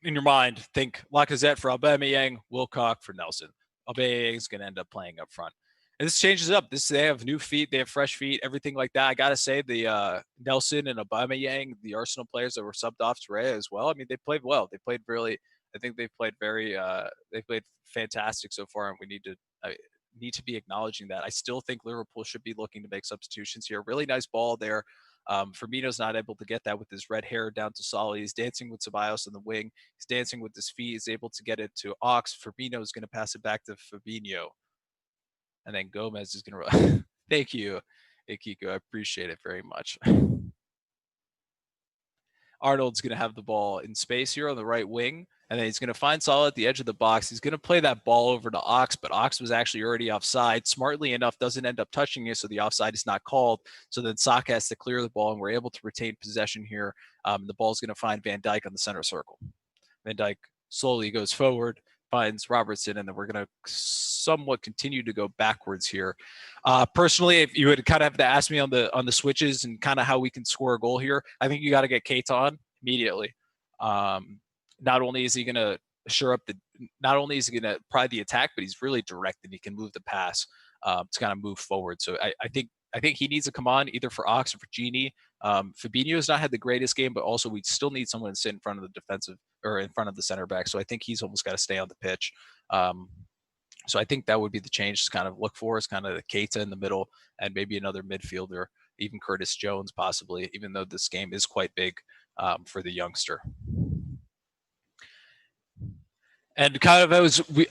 in your mind, think Lacazette for Aubameyang, Wilcock for Nelson. Aubameyang is going to end up playing up front. And this changes up. They have new feet, they have fresh feet, everything like that. I gotta say, the Nelson and Aubameyang, the Arsenal players that were subbed off to Ray as well. I mean, they played well. They played really. I think they've played they played fantastic so far, and we need to be acknowledging that. I still think Liverpool should be looking to make substitutions here. Really nice ball there. Firmino's not able to get that with his red hair down to Solly. He's dancing with Ceballos on the wing. He's dancing with his feet. He's able to get it to Ox. Firmino is going to pass it back to Fabinho. And then Gomez is going to thank you, Ikiko. I appreciate it very much. Arnold's going to have the ball in space here on the right wing. And then he's going to find Salah at the edge of the box. He's going to play that ball over to Ox, but Ox was actually already offside. Smartly enough, doesn't end up touching it, so the offside is not called. So then Saka has to clear the ball, and we're able to retain possession here. The ball's going to find Van Dijk on the center circle. Van Dijk slowly goes forward, finds Robertson, and then we're going to somewhat continue to go backwards here. Personally, if you would kind of have to ask me on the switches and kind of how we can score a goal here, I think you got to get Keita on immediately. Not only is he going to pry the attack, but he's really direct and he can move the pass to kind of move forward. So I think he needs to come on either for Ox or for Genie. Fabinho has not had the greatest game, but also we still need someone to sit in front of the defensive or in front of the center back. So I think he's almost got to stay on the pitch. So I think that would be the change to kind of look for is kind of the Keita in the middle and maybe another midfielder, even Curtis Jones possibly, even though this game is quite big for the youngster. And kind of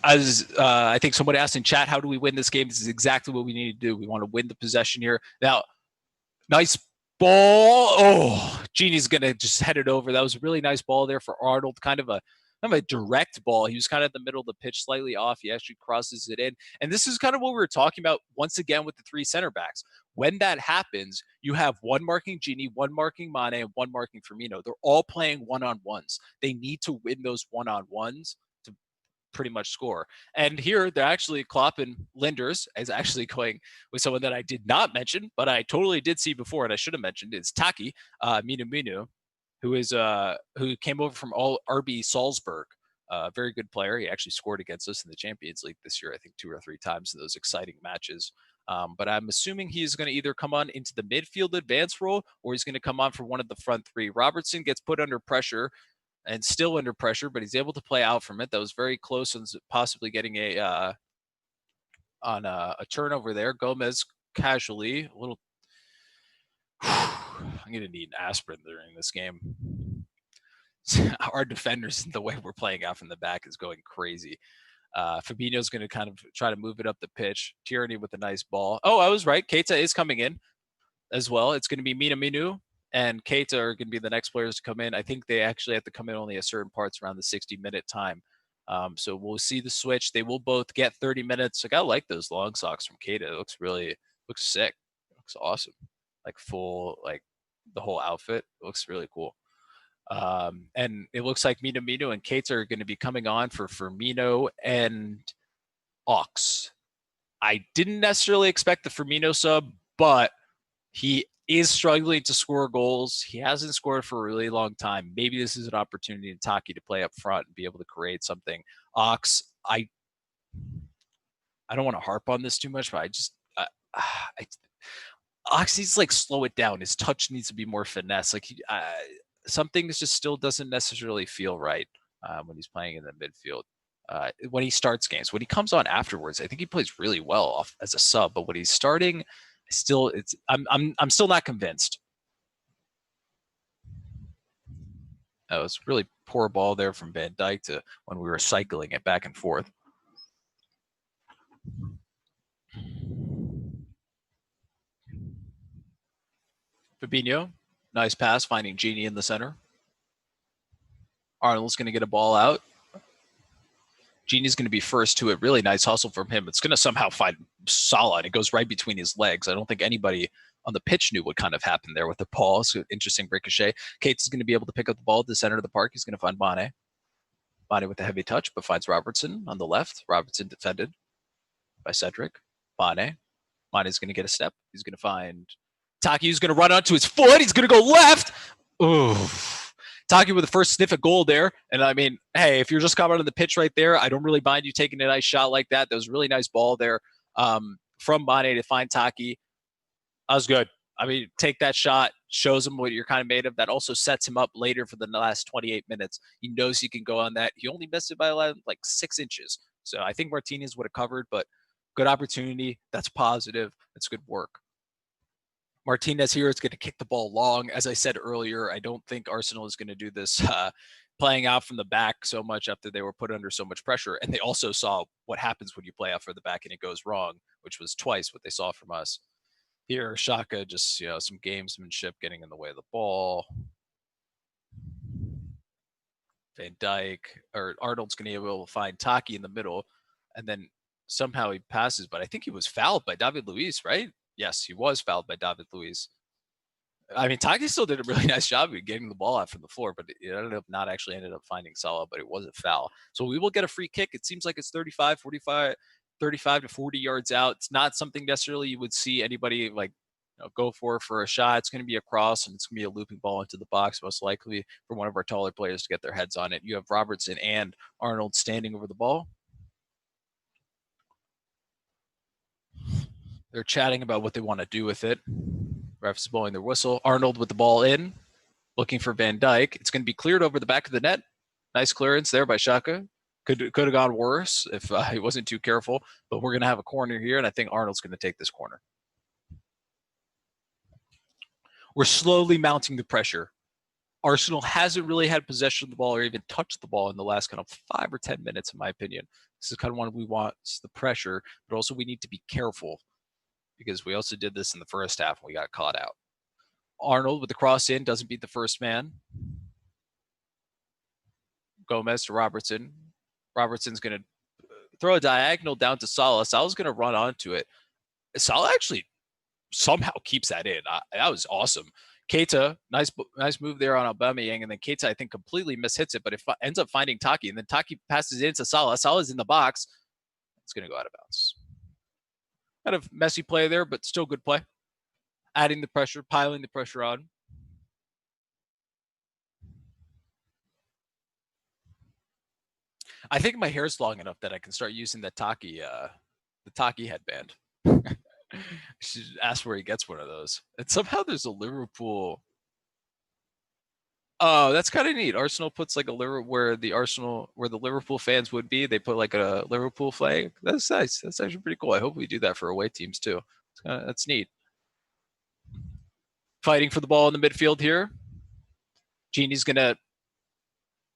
as I think somebody asked in chat, how do we win this game? This is exactly what we need to do. We want to win the possession here. Now, nice ball. Oh, Genie's going to just head it over. That was a really nice ball there for Arnold. Kind of a direct ball. He was kind of in the middle of the pitch, slightly off. He actually crosses it in. And this is kind of what we were talking about once again with the three center backs. When that happens, you have one marking Genie, one marking Mane, and one marking Firmino. They're all playing one-on-ones. They need to win those one-on-ones to pretty much score. And here, they're actually Klopp and Linders is actually going with someone that I did not mention, but I totally did see before, and I should have mentioned. It's Taki Minu, who came over from RB Salzburg. Very good player. He actually scored against us in the Champions League this year, I think 2 or 3 times in those exciting matches. But I'm assuming he's going to either come on into the midfield advance role or he's going to come on for one of the front 3. Robertson gets put under pressure and still under pressure, but he's able to play out from it. That was very close on possibly getting a turnover there. Gomez casually, a little. I'm going to need an aspirin during this game. Our defenders, the way we're playing out from the back is going crazy. Fabinho's going to kind of try to move it up the pitch. Tierney with a nice ball. Oh, I was right. Keita is coming in as well. It's going to be Minamino and Keita are going to be the next players to come in. I think they actually have to come in only at certain parts around the 60-minute time. So we'll see the switch. They will both get 30 minutes. Like, I like those long socks from Keita. It looks sick. It looks awesome. Like full, like the whole outfit. It looks really cool. And it looks like Minamino and Keita are going to be coming on for Firmino and Ox. I didn't necessarily expect the Firmino sub, but he is struggling to score goals. He hasn't scored for a really long time. Maybe this is an opportunity for Taki to play up front and be able to create something. Ox, I don't want to harp on this too much, but Ox needs to slow it down. His touch needs to be more finesse. Some things just still doesn't necessarily feel right when he's playing in the midfield. When he starts games, when he comes on afterwards, I think he plays really well off as a sub. But when he's starting, I'm still not convinced. That was really poor ball there from Van Dijk to when we were cycling it back and forth. Fabinho, nice pass, finding Genie in the center. Arnold's going to get a ball out. Genie's going to be first to it. Really nice hustle from him. It's going to somehow find Salah, and it goes right between his legs. I don't think anybody on the pitch knew what kind of happened there with the ball. It's an interesting ricochet. Cates is going to be able to pick up the ball at the center of the park. He's going to find Mane. Mane with a heavy touch, but finds Robertson on the left. Robertson defended by Cedric. Mane is going to get a step. He's going to find Taki, who's going to run onto his foot. He's going to go left. Ooh. Taki with the first sniff at goal there. And I mean, hey, if you're just coming on the pitch right there, I don't really mind you taking a nice shot like that. That was a really nice ball there from Mane to find Taki. That was good. I mean, take that shot, shows him what you're kind of made of. That also sets him up later for the last 28 minutes. He knows he can go on that. He only missed it by 6 inches. So I think Martinez would have covered, but good opportunity. That's positive. That's good work. Martinez here is going to kick the ball long. As I said earlier, I don't think Arsenal is going to do this playing out from the back so much after they were put under so much pressure. And they also saw what happens when you play out for the back and it goes wrong, which was twice what they saw from us. Here, Xhaka just, some gamesmanship getting in the way of the ball. Van Dijk, or Arnold's going to be able to find Taki in the middle, and then somehow he passes, but I think he was fouled by David Luiz, right? Yes, he was fouled by David Luiz. I mean, Taki still did a really nice job of getting the ball out from the floor, but it ended up not actually ended up finding Salah, but it was a foul. So we will get a free kick. It seems like it's 35 to 40 yards out. It's not something necessarily you would see anybody go for a shot. It's going to be a cross, and it's going to be a looping ball into the box, most likely for one of our taller players to get their heads on it. You have Robertson and Arnold standing over the ball. They're chatting about what they want to do with it. Refs blowing their whistle. Arnold with the ball in, looking for Van Dijk. It's going to be cleared over the back of the net. Nice clearance there by Xhaka. Could have gone worse if he wasn't too careful, but we're going to have a corner here, and I think Arnold's going to take this corner. We're slowly mounting the pressure. Arsenal hasn't really had possession of the ball or even touched the ball in the last kind of 5 or 10 minutes, in my opinion. This is kind of one we want the pressure, but also we need to be careful because we also did this in the first half and we got caught out. Arnold with the cross in, doesn't beat the first man. Gomez to Robertson. Robertson's going to throw a diagonal down to Salah. Salah's going to run onto it. Salah actually somehow keeps that in. That was awesome. Keita, nice move there on Aubameyang, and then Keita, I think, completely mishits it, but it ends up finding Taki, and then Taki passes it into Salah. Salah's in the box. It's going to go out of bounds. Kind of messy play there, but still good play. Adding the pressure, piling the pressure on. I think my hair's long enough that I can start using the Taki headband. I should ask where he gets one of those. And somehow there's a Liverpool. Oh, that's kind of neat. Arsenal puts like a where the Liverpool fans would be. They put like a Liverpool flag. That's nice. That's actually pretty cool. I hope we do that for away teams too. That's neat. Fighting for the ball in the midfield here. Genie's gonna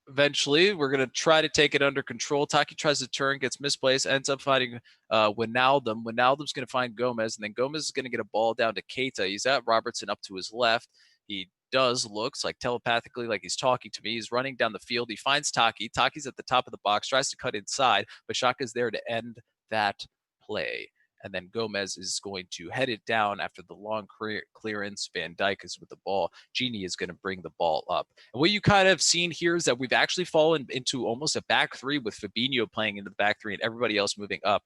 eventually. We're gonna try to take it under control. Taki tries to turn, gets misplaced, ends up finding Wijnaldum. Wijnaldum's gonna find Gomez, and then Gomez is gonna get a ball down to Keita. He's at Robertson up to his left. He looks like telepathically like he's talking to me. He's running down the field. He finds Taki. Taki's at the top of the box, tries to cut inside, but Xhaka's there to end that play. And then Gomez is going to head it down after the long clearance. Van Dijk is with the ball. Genie is going to bring the ball up. And what you kind of seen here is that we've actually fallen into almost a back three with Fabinho playing into the back three and everybody else moving up.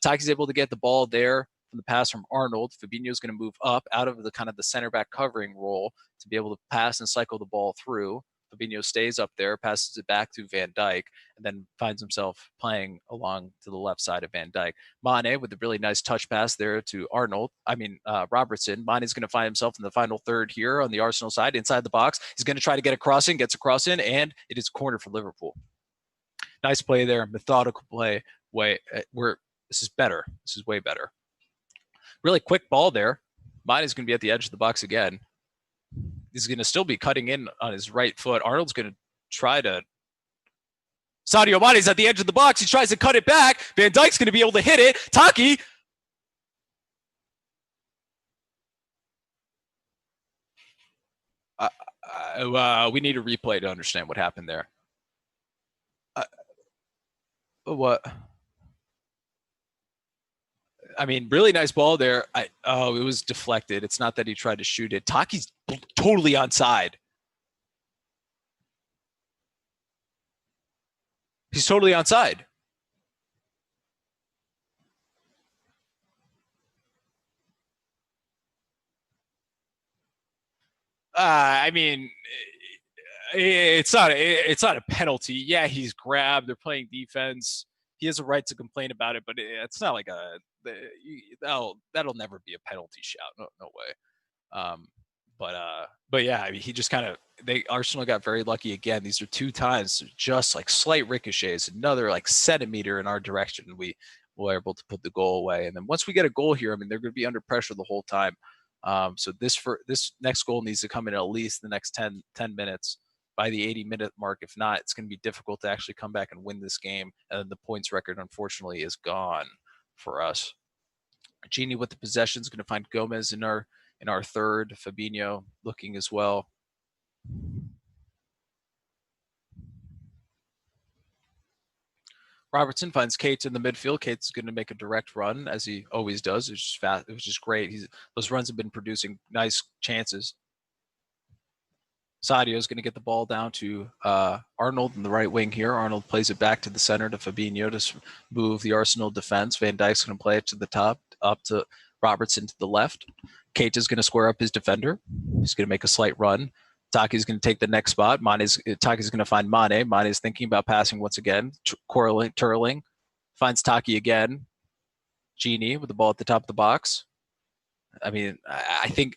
Taki's able to get the ball there from the pass from Arnold. Fabinho is going to move up out of the kind of the center back covering role to be able to pass and cycle the ball through. Fabinho stays up there, passes it back to Van Dijk, and then finds himself playing along to the left side of Van Dijk. Mane with a really nice touch pass there to Robertson. Mane's going to find himself in the final third here on the Arsenal side inside the box. He's going to try to get a cross in, gets a cross in, and it is corner for Liverpool. Nice play there, methodical play. This is better. This is way better. Really quick ball there. Mane's going to be at the edge of the box again. He's going to still be cutting in on his right foot. Arnold's going to try to. Sadio Mane's at the edge of the box. He tries to cut it back. Van Dijk's going to be able to hit it. Taki. We need a replay to understand what happened there. What? I mean, really nice ball there. It was deflected. It's not that he tried to shoot it. Taki's totally onside. He's totally onside. I mean, it's not a penalty. Yeah, he's grabbed. They're playing defense. He has a right to complain about it, but it's not like that'll never be a penalty shout. No way. But yeah, I mean, he just kind of Arsenal got very lucky again. These are two times just like slight ricochets, another like centimeter in our direction. We were able to put the goal away, and then once we get a goal here, I mean, they're going to be under pressure the whole time. So this next goal needs to come in at least the next 10 minutes by the 80-minute mark. If not, it's going to be difficult to actually come back and win this game. And the points record, unfortunately, is gone for us. Genie with the possession is going to find Gomez in our third. Fabinho looking as well. Robertson finds Keita in the midfield. Keita's going to make a direct run, as he always does. It's just fast. It was just great. Those runs have been producing nice chances. Sadio is going to get the ball down to Arnold in the right wing here. Arnold plays it back to the center to Fabinho to move the Arsenal defense. Van Dijk's going to play it to the top, up to Robertson to the left. Keita's going to square up his defender. He's going to make a slight run. Taki's going to take the next spot. Taki's going to find Mane. Mane's thinking about passing once again. Turling finds Taki again. Genie with the ball at the top of the box. I mean, I think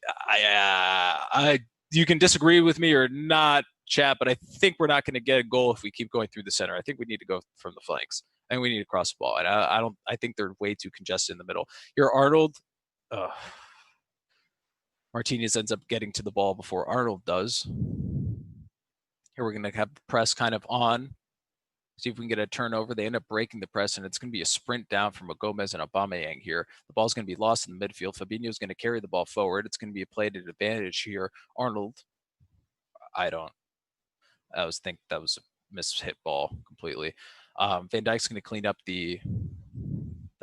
you can disagree with me or not, chat, but I think we're not going to get a goal if we keep going through the center. I think we need to go from the flanks, and we need to cross the ball. And I think they're way too congested in the middle. Here, Arnold. Martinez ends up getting to the ball before Arnold does. Here we're going to have the press kind of on. See if we can get a turnover. They end up breaking the press, and it's going to be a sprint down from a Gomez and Aubameyang here. The ball's going to be lost in the midfield. Fabinho's going to carry the ball forward. It's going to be a play to advantage here. Arnold, I think that was a mishit ball completely. Van Dijk's going to clean up the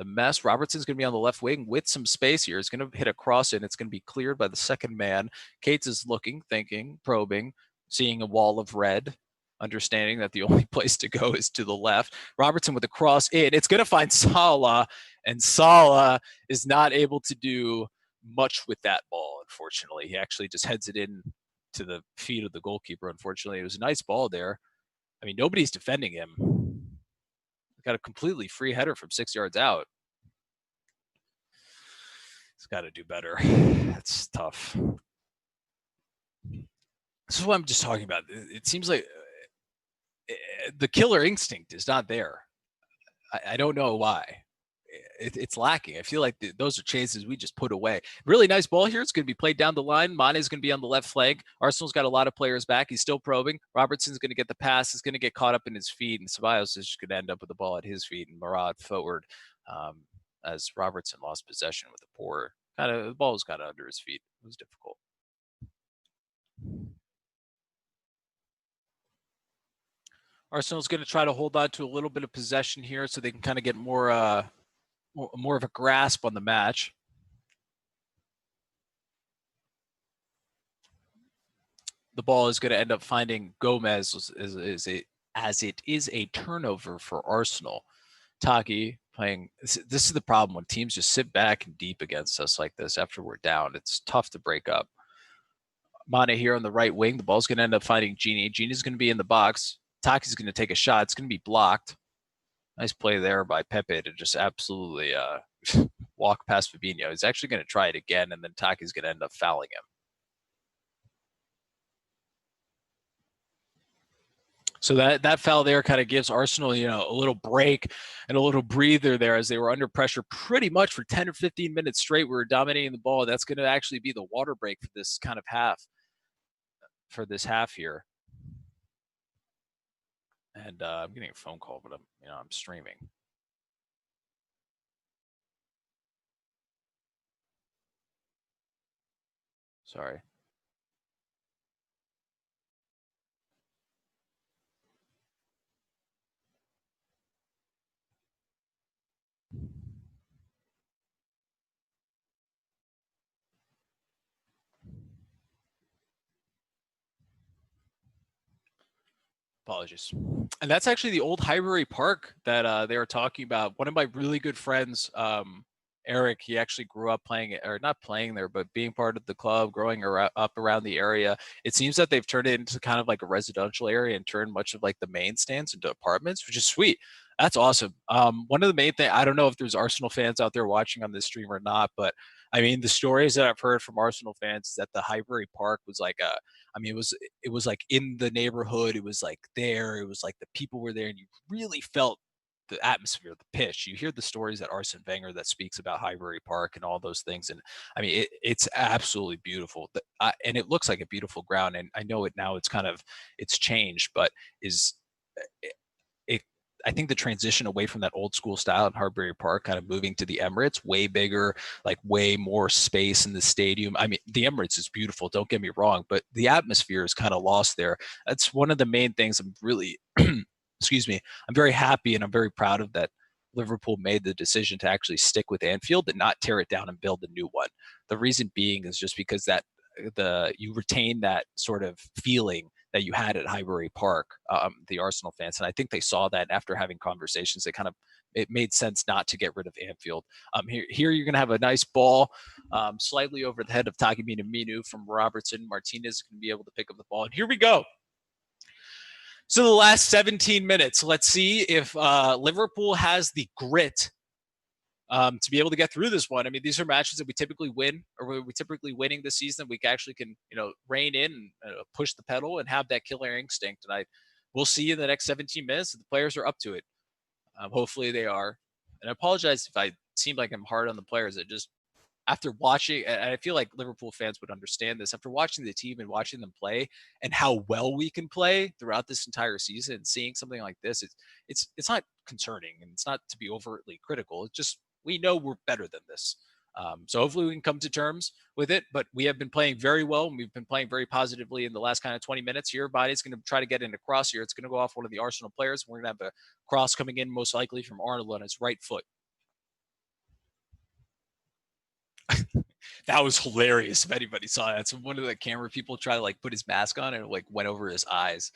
a mess. Robertson's going to be on the left wing with some space here. He's going to hit a cross in. It's going to be cleared by the second man. Cates is looking, thinking, probing, seeing a wall of red, understanding that the only place to go is to the left. Robertson with a cross in. It's going to find Salah, and Salah is not able to do much with that ball, unfortunately. He actually just heads it in to the feet of the goalkeeper, unfortunately. It was a nice ball there. I mean, nobody's defending him. Got a completely free header from 6 yards out. He's got to do better. That's tough. This is what I'm just talking about. It seems like the killer instinct is not there. I don't know why. It's lacking. I feel like those are chances we just put away. Really nice ball here. It's going to be played down the line. Mane is going to be on the left flank. Arsenal's got a lot of players back. He's still probing. Robertson's going to get the pass. He's going to get caught up in his feet, and Ceballos is going to end up with the ball at his feet and Murad forward as Robertson lost possession with a poor the ball was kind of under his feet. It was difficult. Arsenal's going to try to hold on to a little bit of possession here so they can kind of get more of a grasp on the match. The ball is going to end up finding Gomez as it is a turnover for Arsenal. Taki playing. This is the problem when teams just sit back and deep against us like this after we're down. It's tough to break up. Mane here on the right wing. The ball's going to end up finding Gini. Gini's going to be in the box. Taki's going to take a shot. It's going to be blocked. Nice play there by Pepe to just absolutely walk past Fabinho. He's actually going to try it again, and then Taki's going to end up fouling him. So that foul there kind of gives Arsenal, a little break and a little breather there as they were under pressure pretty much for 10 or 15 minutes straight. We were dominating the ball. That's going to actually be the water break for this kind of half, here. And I'm getting a phone call, but I'm streaming. Sorry. Apologies. And that's actually the old Highbury Park that they were talking about. One of my really good friends, Eric, he actually grew up playing, or not playing there, but being part of the club, growing up around the area. It seems that they've turned it into kind of like a residential area and turned much of like the main stands into apartments, which is sweet. That's awesome. One of the main things, I don't know if there's Arsenal fans out there watching on this stream or not, but I mean, the stories that I've heard from Arsenal fans is that the Highbury Park was like it was like in the neighborhood. It was like there. It was like the people were there, and you really felt the atmosphere, the pitch. You hear the stories that Arsene Wenger that speaks about Highbury Park and all those things, and I mean, it's absolutely beautiful, and it looks like a beautiful ground. And I know it now. It's changed, but I think the transition away from that old school style at Highbury Park, kind of moving to the Emirates, way bigger, like way more space in the stadium. I mean, the Emirates is beautiful, don't get me wrong, but the atmosphere is kind of lost there. That's one of the main things I'm really, excuse me, I'm very happy and I'm very proud of that Liverpool made the decision to actually stick with Anfield and not tear it down and build a new one. The reason being is just because you retain that sort of feeling that you had at Highbury Park, the Arsenal fans. And I think they saw that after having conversations. It made sense not to get rid of Anfield. Here you're going to have a nice ball slightly over the head of Takumi Minu from Robertson. Martinez is going to be able to pick up the ball. And here we go. So the last 17 minutes, let's see if Liverpool has the grit to be able to get through this one. I mean, these are matches that we typically win, or we're typically winning this season. We actually can, rein in and push the pedal and have that killer instinct. And we'll see in the next 17 minutes if the players are up to it. Hopefully they are. And I apologize if I seem like I'm hard on the players. After watching, and I feel like Liverpool fans would understand this, after watching the team and watching them play and how well we can play throughout this entire season, and seeing something like this, it's not concerning, and it's not to be overtly critical. It's just, we know we're better than this. So hopefully we can come to terms with it, but we have been playing very well, and we've been playing very positively in the last kind of 20 minutes here. Body's going to try to get in a cross here. It's going to go off one of the Arsenal players. We're going to have a cross coming in most likely from Arnold on his right foot. That was hilarious if anybody saw that. So one of the camera people tried to like put his mask on and it like went over his eyes.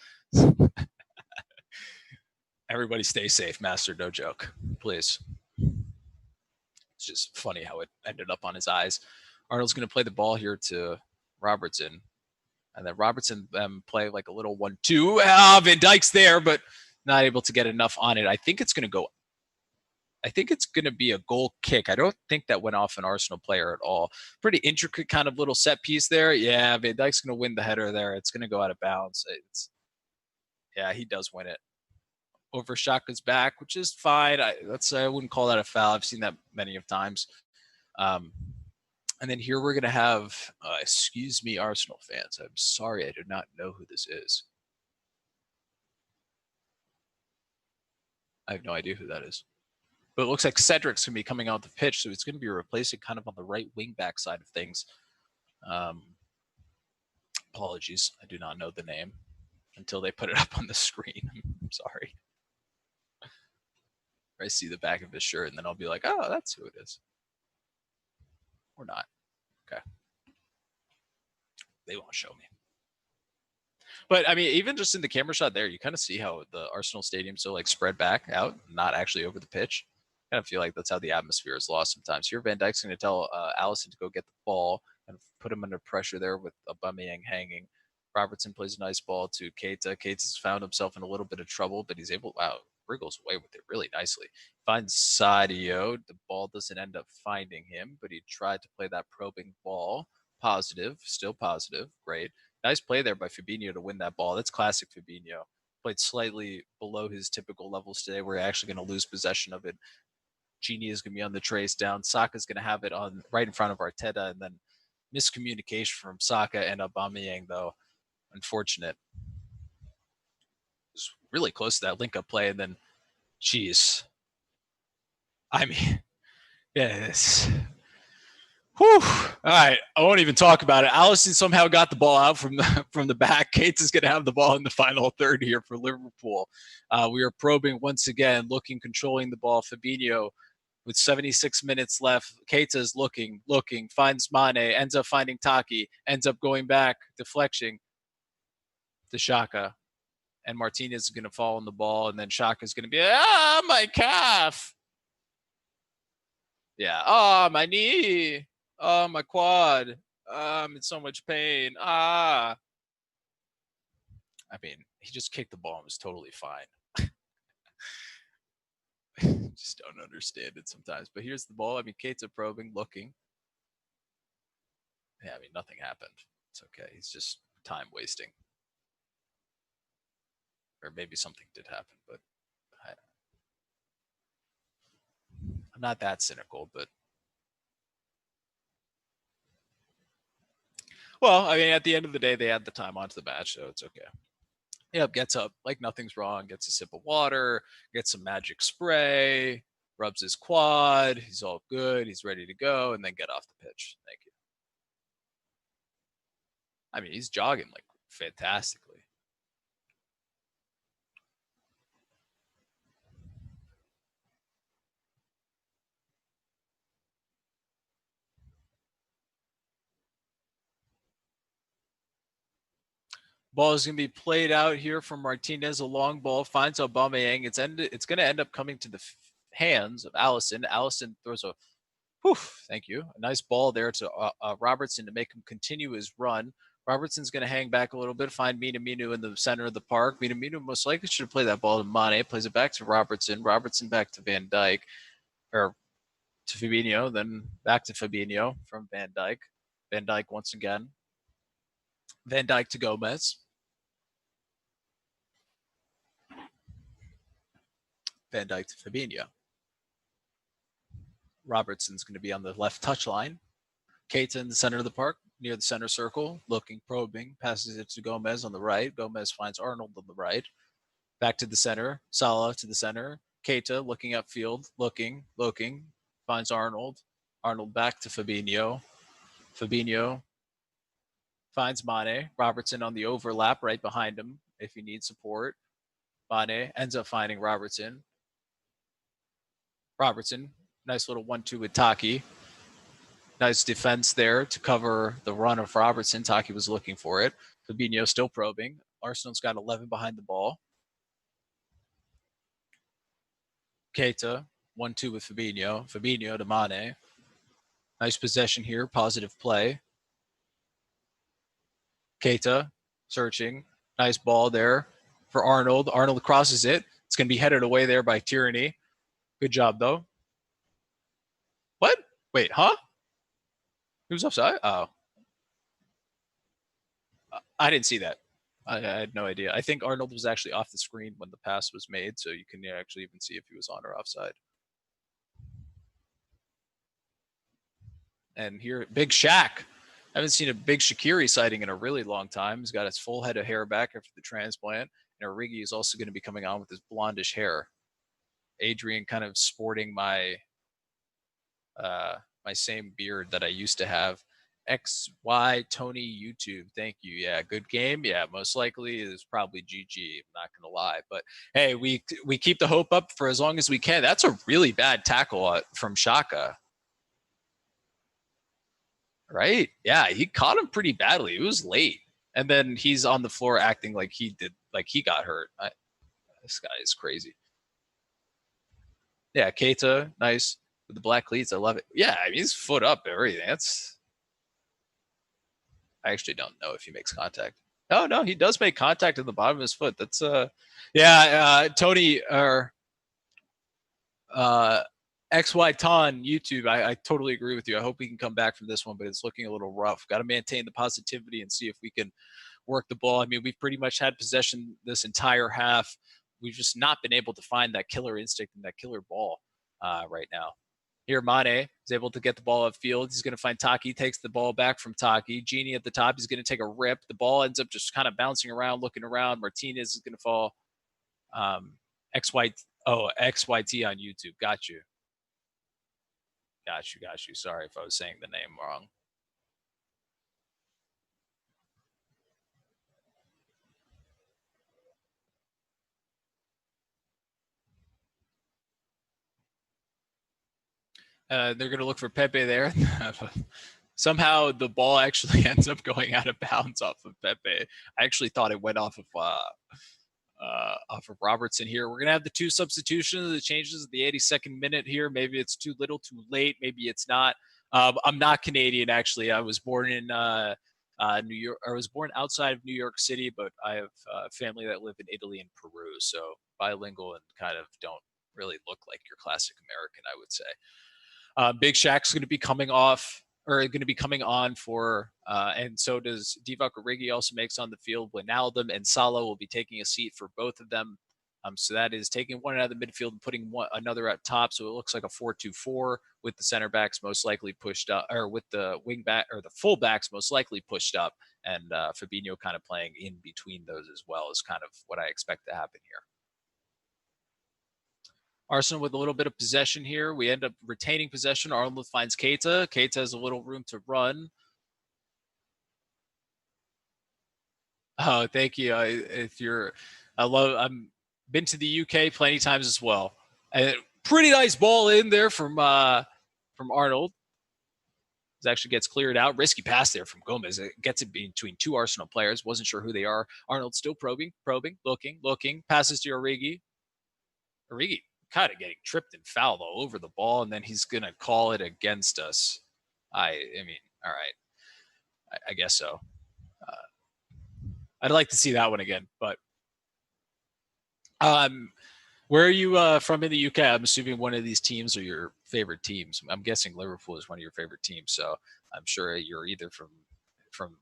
Everybody stay safe, Master. No joke. Please. It's just funny how it ended up on his eyes. Arnold's going to play the ball here to Robertson. And then Robertson play like a little 1-2. Van Dijk's there, but not able to get enough on it. I think it's going to be a goal kick. I don't think that went off an Arsenal player at all. Pretty intricate kind of little set piece there. Yeah, Van Dijk's going to win the header there. It's going to go out of bounds. Yeah, he does win it. Over Xhaka's back, which is fine. I wouldn't call that a foul. I've seen that many of times. And then here we're going to have, excuse me, Arsenal fans. I'm sorry, I do not know who this is. I have no idea who that is. But it looks like Cedric's going to be coming out the pitch, so it's going to be replacing kind of on the right wing back side of things. Apologies, I do not know the name until they put it up on the screen. I'm sorry. I see the back of his shirt, and then I'll be like, oh, that's who it is. Or not. Okay. They won't show me. But I mean, even just in the camera shot there, you kind of see how the Arsenal stadium's so like spread back out, not actually over the pitch. I kind of feel like that's how the atmosphere is lost sometimes. Here, Van Dijk's going to tell Allison to go get the ball and put him under pressure there with Aubameyang hanging. Robertson plays a nice ball to Keita. Keita's found himself in a little bit of trouble, but he's able, wriggles away with it really nicely. Finds Sadio. The ball doesn't end up finding him, but he tried to play that probing ball. Positive, still positive. Great. Nice play there by Fabinho to win that ball. That's classic Fabinho. Played slightly below his typical levels today. We're actually going to lose possession of it. Genie is going to be on the trace down. Saka's going to have it on right in front of Arteta, and then miscommunication from Saka and Aubameyang, though. Unfortunate. It's really close to that link-up play, and then, geez. I mean, yes. Whew. All right, I won't even talk about it. Allison somehow got the ball out from the back. Keita is going to have the ball in the final third here for Liverpool. We are probing once again, controlling the ball. Fabinho with 76 minutes left. Keita is looking, finds Mane, ends up finding Taki, ends up going back, deflection to Xhaka. And Martinez is going to fall on the ball, and then Xhaka is going to be, my calf. Yeah, my knee. Oh, my quad. I'm in so much pain. I mean, he just kicked the ball and was totally fine. Just don't understand it sometimes. But here's the ball. I mean, Keita probing, looking. Yeah, I mean, nothing happened. It's okay. He's just time wasting. Or maybe something did happen, but I'm not that cynical, but well, I mean, at the end of the day, they had the time onto the match, so it's okay. Yep, gets up like nothing's wrong, gets a sip of water, gets some magic spray, rubs his quad, he's all good, he's ready to go, and then get off the pitch. Thank you. I mean, he's jogging like fantastically. Ball is going to be played out here from Martinez. A long ball finds Aubameyang. It's going to end up coming to the hands of Allison. Allison throws a thank you. A nice ball there to Robertson to make him continue his run. Robertson's going to hang back a little bit, find Minamino in the center of the park. Minamino most likely should have played that ball to Mane. Plays it back to Robertson. Robertson back to Van Dijk. Or to Fabinho. Then back to Fabinho from Van Dijk. Van Dijk once again. Van Dijk to Gomez. Van Dijk to Fabinho. Robertson's going to be on the left touch line. Keita in the center of the park, near the center circle, looking, probing, passes it to Gomez on the right. Gomez finds Arnold on the right. Back to the center. Salah to the center. Keita looking upfield, looking, finds Arnold. Arnold back to Fabinho. Fabinho finds Mane. Robertson on the overlap right behind him if he needs support. Mane ends up finding Robertson. Nice little 1-2 with Taki. Nice defense there to cover the run of Robertson. Taki was looking for it. Fabinho still probing. Arsenal's got 11 behind the ball. Keita, 1-2 with Fabinho. Fabinho to Mane. Nice possession here. Positive play. Keita searching. Nice ball there for Arnold. Arnold crosses it. It's going to be headed away there by Tierney. Good job, though. What? Wait, huh? Who's offside? Oh. I didn't see that. I had no idea. I think Arnold was actually off the screen when the pass was made, so you can actually even see if he was on or offside. And here, Big Shaq. I haven't seen a big Shaqiri sighting in a really long time. He's got his full head of hair back after the transplant. And Origi is also going to be coming on with his blondish hair. Adrian kind of sporting my my same beard that I used to have. XY Tony YouTube. Thank you. Yeah, good game. Yeah, most likely is probably GG. I'm not gonna lie, but hey, we keep the hope up for as long as we can. That's a really bad tackle from Shaka. Right? Yeah, he caught him pretty badly. It was late, and then he's on the floor acting like he got hurt. This guy is crazy. Yeah, Keita, nice with the black cleats. I love it. Yeah, I mean, he's foot up, everything. I actually don't know if he makes contact. No, he does make contact at the bottom of his foot. That's Tony or XY Ton YouTube. I totally agree with you. I hope we can come back from this one, but it's looking a little rough. Got to maintain the positivity and see if we can work the ball. I mean, we've pretty much had possession this entire half. We've just not been able to find that killer instinct and that killer ball right now. Here, Mane is able to get the ball upfield. He's going to find Taki, takes the ball back from Taki. Genie at the top, he's going to take a rip. The ball ends up just kind of bouncing around, looking around. Martinez is going to fall. XYT on YouTube. Got you. Sorry if I was saying the name wrong. They're going to look for Pepe there. Somehow the ball actually ends up going out of bounds off of Pepe. I actually thought it went off of Robertson here. We're going to have the two substitutions, the changes at the 82nd minute here. Maybe it's too little, too late. Maybe it's not. I'm not Canadian, actually. I was born in New York. I was born outside of New York City, but I have family that live in Italy and Peru. So bilingual and kind of don't really look like your classic American, I would say. Big Shaq's going to be coming off or going to be coming on for, and so does Divock Origi also makes on the field. Wijnaldum and Salah will be taking a seat for both of them. So that is taking one out of the midfield and putting another at top. So it looks like a 4-2-4 with the center backs most likely pushed up, or with the wing back or the full backs most likely pushed up, and Fabinho kind of playing in between those as well is kind of what I expect to happen here. Arsenal with a little bit of possession here. We end up retaining possession. Arnold finds Keita. Keita has a little room to run. Oh, thank you. I'm been to the UK plenty times as well. Pretty nice ball in there from Arnold. It actually gets cleared out. Risky pass there from Gomez. It gets it between two Arsenal players. Wasn't sure who they are. Arnold still probing, looking. Passes to Origi. Origi kind of getting tripped and fouled all over the ball, and then he's going to call it against us. I mean, all right. I guess so. I'd like to see that one again, but where are you from in the UK? I'm assuming one of these teams are your favorite teams. I'm guessing Liverpool is one of your favorite teams, so I'm sure you're either from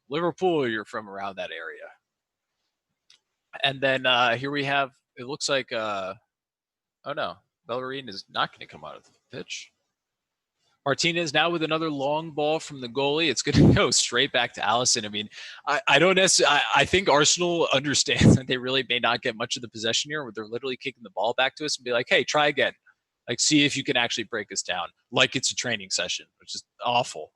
Liverpool or you're from around that area. And then here we have, it looks like oh no, Bellerin is not going to come out of the pitch. Martinez now with another long ball from the goalie. It's going to go straight back to Allison. I mean, I don't necessarily. I think Arsenal understands that they really may not get much of the possession here, where they're literally kicking the ball back to us and be like, "Hey, try again. Like, see if you can actually break us down, like it's a training session," which is awful.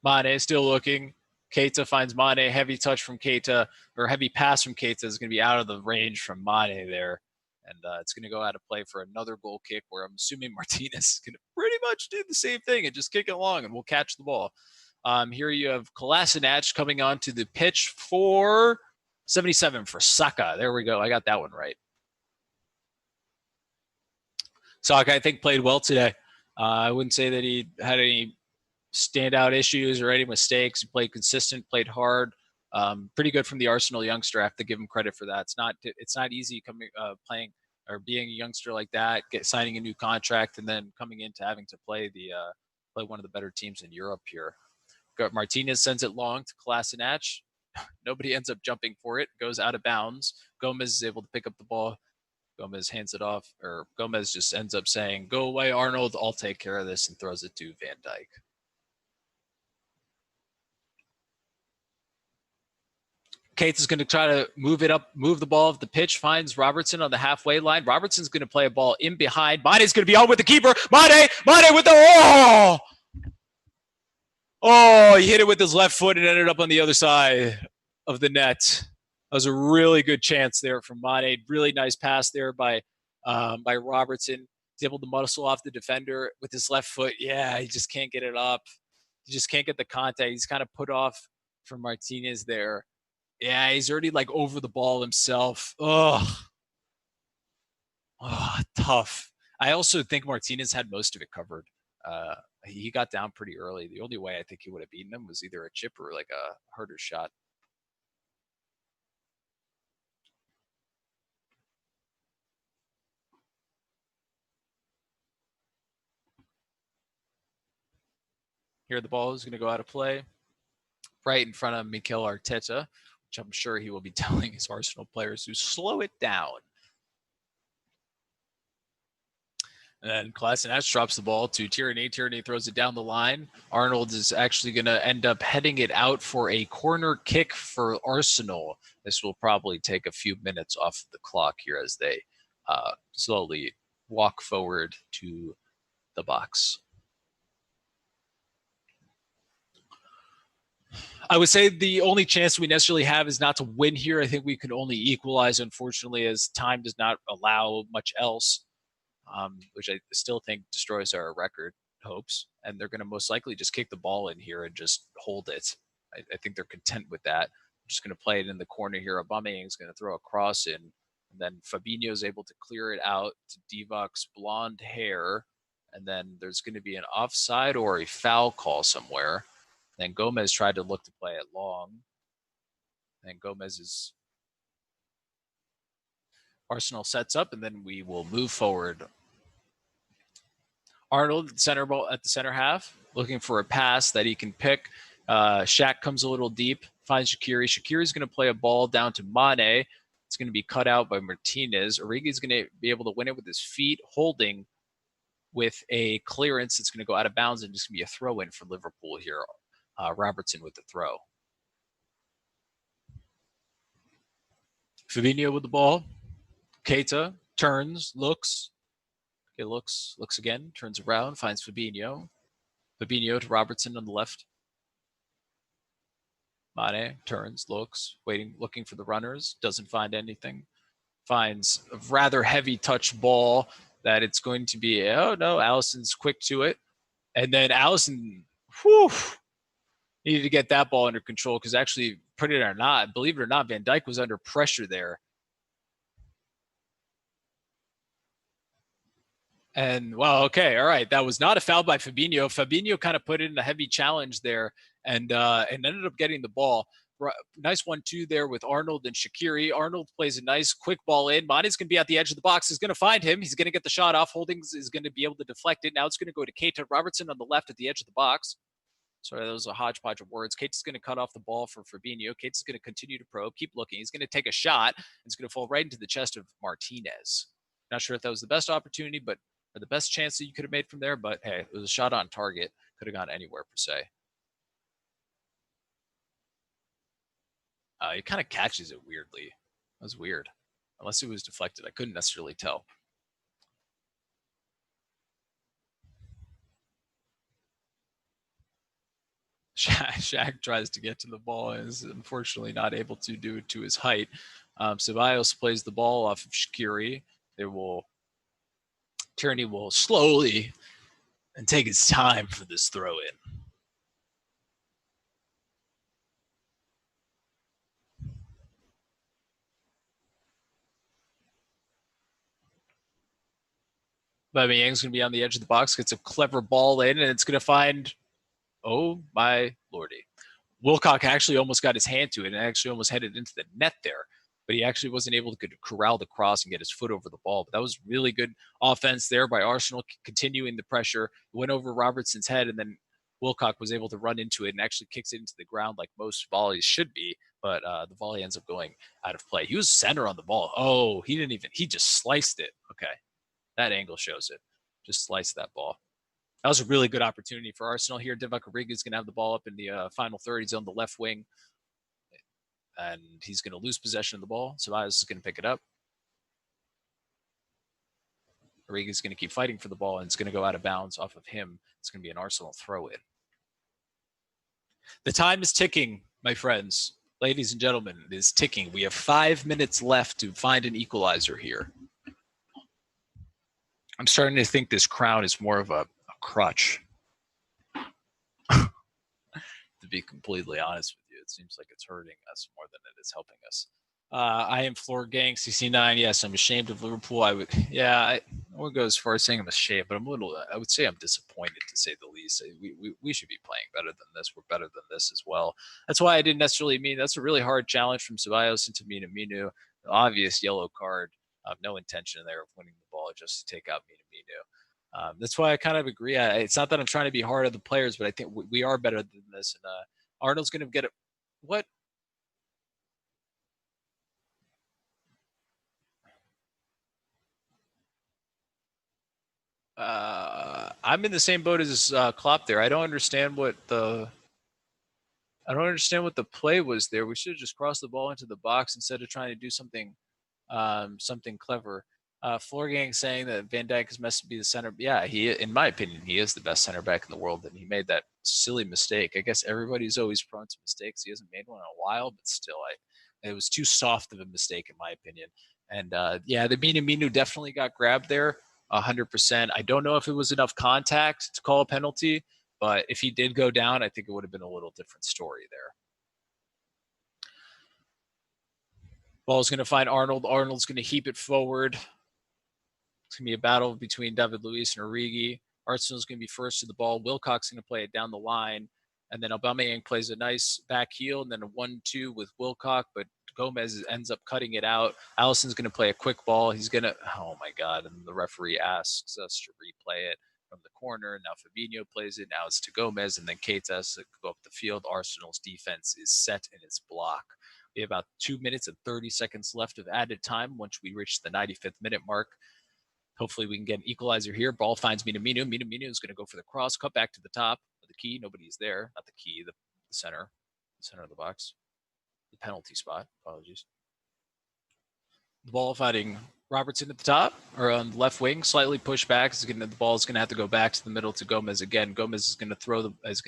Mane still looking. Keita finds Mane. Heavy touch from Keita, or heavy pass from Keita is going to be out of the range from Mane there. And it's going to go out of play for another goal kick where I'm assuming Martinez is going to pretty much do the same thing and just kick it along, and we'll catch the ball. Here you have Kolasinac coming onto the pitch for 77 for Saka. There we go. I got that one right. Saka, I think, played well today. I wouldn't say that he had any standout issues or any mistakes. He played consistent, played hard. Pretty good from the Arsenal youngster. I have to give him credit for that. It's not easy playing or being a youngster like that, signing a new contract, and then coming into having to play play one of the better teams in Europe here. Martinez sends it long to Kolasinac. Nobody ends up jumping for it. Goes out of bounds. Gomez is able to pick up the ball. Gomez hands it off, or Gomez just ends up saying, "Go away, Arnold. I'll take care of this," and throws it to Van Dijk. Cates is going to try to move the ball off the pitch, finds Robertson on the halfway line. Robertson's going to play a ball in behind. Mane's going to be on with the keeper. Mane with the Oh, he hit it with his left foot and ended up on the other side of the net. That was a really good chance there from Mane. Really nice pass there by Robertson. He's able to muscle off the defender with his left foot. Yeah, he just can't get it up. He just can't get the contact. He's kind of put off from Martinez there. Yeah, he's already like over the ball himself. Oh, tough. I also think Martinez had most of it covered. He got down pretty early. The only way I think he would have beaten him was either a chip or like a harder shot. Here the ball is going to go out of play right in front of Mikel Arteta, which I'm sure he will be telling his Arsenal players to slow it down. And then Kolasinac drops the ball to Tierney. Tierney throws it down the line. Arnold is actually going to end up heading it out for a corner kick for Arsenal. This will probably take a few minutes off the clock here as they slowly walk forward to the box. I would say the only chance we necessarily have is not to win here. I think we can only equalize, unfortunately, as time does not allow much else. Which I still think destroys our record hopes. And they're going to most likely just kick the ball in here and just hold it. I think they're content with that. I'm just going to play it in the corner here. Aubameyang is going to throw a cross in. And then Fabinho is able to clear it out to Divac's blonde hair. And then there's going to be an offside or a foul call somewhere. And then Gomez tried to look to play it long. And Gomez is... Arsenal sets up, and then we will move forward. Arnold, center ball at the center half, looking for a pass that he can pick. Shaq comes a little deep, finds Shaqiri. Shaqiri's going to play a ball down to Mane. It's going to be cut out by Martinez. Origi's going to be able to win it with his feet, holding with a clearance. It's going to go out of bounds and just going to be a throw-in for Liverpool here. Robertson with the throw. Fabinho with the ball. Keita turns, looks again, turns around, finds Fabinho. Fabinho to Robertson on the left. Mane turns, looking for the runners, doesn't find anything. Finds a rather heavy touch ball that it's going to be, oh no, Allison's quick to it. And then Allison, needed to get that ball under control because actually, believe it or not, Van Dijk was under pressure there. And, well, okay, all right. That was not a foul by Fabinho. Fabinho kind of put in a heavy challenge there and ended up getting the ball. Nice 1-2 there with Arnold and Shaqiri. Arnold plays a nice quick ball in. Mane's going to be at the edge of the box. He's going to find him. He's going to get the shot off. Holdings is going to be able to deflect it. Now it's going to go to Keita. Robertson on the left at the edge of the box. Sorry, that was a hodgepodge of words. Keita's going to cut off the ball for Fabinho. Keita's going to continue to probe, keep looking. He's going to take a shot. It's going to fall right into the chest of Martinez. Not sure if that was the best opportunity, or the best chance that you could have made from there, but hey, it was a shot on target. Could have gone anywhere, per se. He kind of catches it weirdly. That was weird. Unless it was deflected. I couldn't necessarily tell. Shaq tries to get to the ball and is unfortunately not able to do it to his height. Ceballos plays the ball off of Shaqiri. Tierney will slowly and take his time for this throw in. Yang's going to be on the edge of the box, gets a clever ball in, and it's going to find, oh my lordy. Wilcock actually almost got his hand to it and actually almost headed into the net there, but he actually wasn't able to corral the cross and get his foot over the ball. But that was really good offense there by Arsenal, continuing the pressure. It went over Robertson's head, and then Wilcock was able to run into it and actually kicks it into the ground like most volleys should be, but the volley ends up going out of play. He was center on the ball. Oh, he just sliced it. Okay, that angle shows it. Just sliced that ball. That was a really good opportunity for Arsenal here. Divock Origi is going to have the ball up in the final third. He's on the left wing, and he's going to lose possession of the ball. Ceballos is going to pick it up. Origi is going to keep fighting for the ball, and it's going to go out of bounds off of him. It's going to be an Arsenal throw-in. The time is ticking, my friends. Ladies and gentlemen, it is ticking. We have 5 minutes left to find an equalizer here. I'm starting to think this crown is more of a crutch. To be completely honest with you, it seems like it's hurting us more than it is helping us. I am Floor Gang 69. Yes, I'm ashamed of Liverpool. I won't go as far as saying I'm ashamed, but I would say I'm disappointed, to say the least. We should be playing better than this. We're better than this as well. That's why I didn't necessarily mean that's a really hard challenge from Ceballos into Minamino. The obvious yellow card. No intention there of winning the ball, just to take out Minamino. That's why I kind of agree. It's not that I'm trying to be hard on the players, but I think we are better than this. And Arnold's going to get it. What? I'm in the same boat as Klopp there. I don't understand what the play was there. We should have just crossed the ball into the box instead of trying to do something clever. Floorgang saying that Van Dijk is meant to be the center. Yeah, in my opinion, he is the best center back in the world, and he made that silly mistake. I guess everybody's always prone to mistakes. He hasn't made one in a while, but still, it was too soft of a mistake in my opinion. And the Minamino definitely got grabbed there, 100%. I don't know if it was enough contact to call a penalty, but if he did go down, I think it would have been a little different story there. Ball's going to find Arnold. Arnold's going to heap it forward. It's going to be a battle between David Luiz and Origi. Arsenal's going to be first to the ball. Wilcock's going to play it down the line. And then Aubameyang plays a nice back heel and then a 1-2 with Wilcock, but Gomez ends up cutting it out. Alisson's going to play a quick ball. He's going to, oh my God. And the referee asks us to replay it from the corner. Now Fabinho plays it. Now it's to Gomez, and then Keita has to go up the field. Arsenal's defense is set in its block. We have about 2 minutes and 30 seconds left of added time once we reach the 95th minute mark. Hopefully we can get an equalizer here. Ball finds Minamino. Minamino is going to go for the cross, cut back to the top of the key. Nobody's there. Not the key, the center of the box. The penalty spot. Apologies. The ball finding Robertson at the top, or on the left wing, slightly pushed back. The ball is going to have to go back to the middle to Gomez again. Gomez is going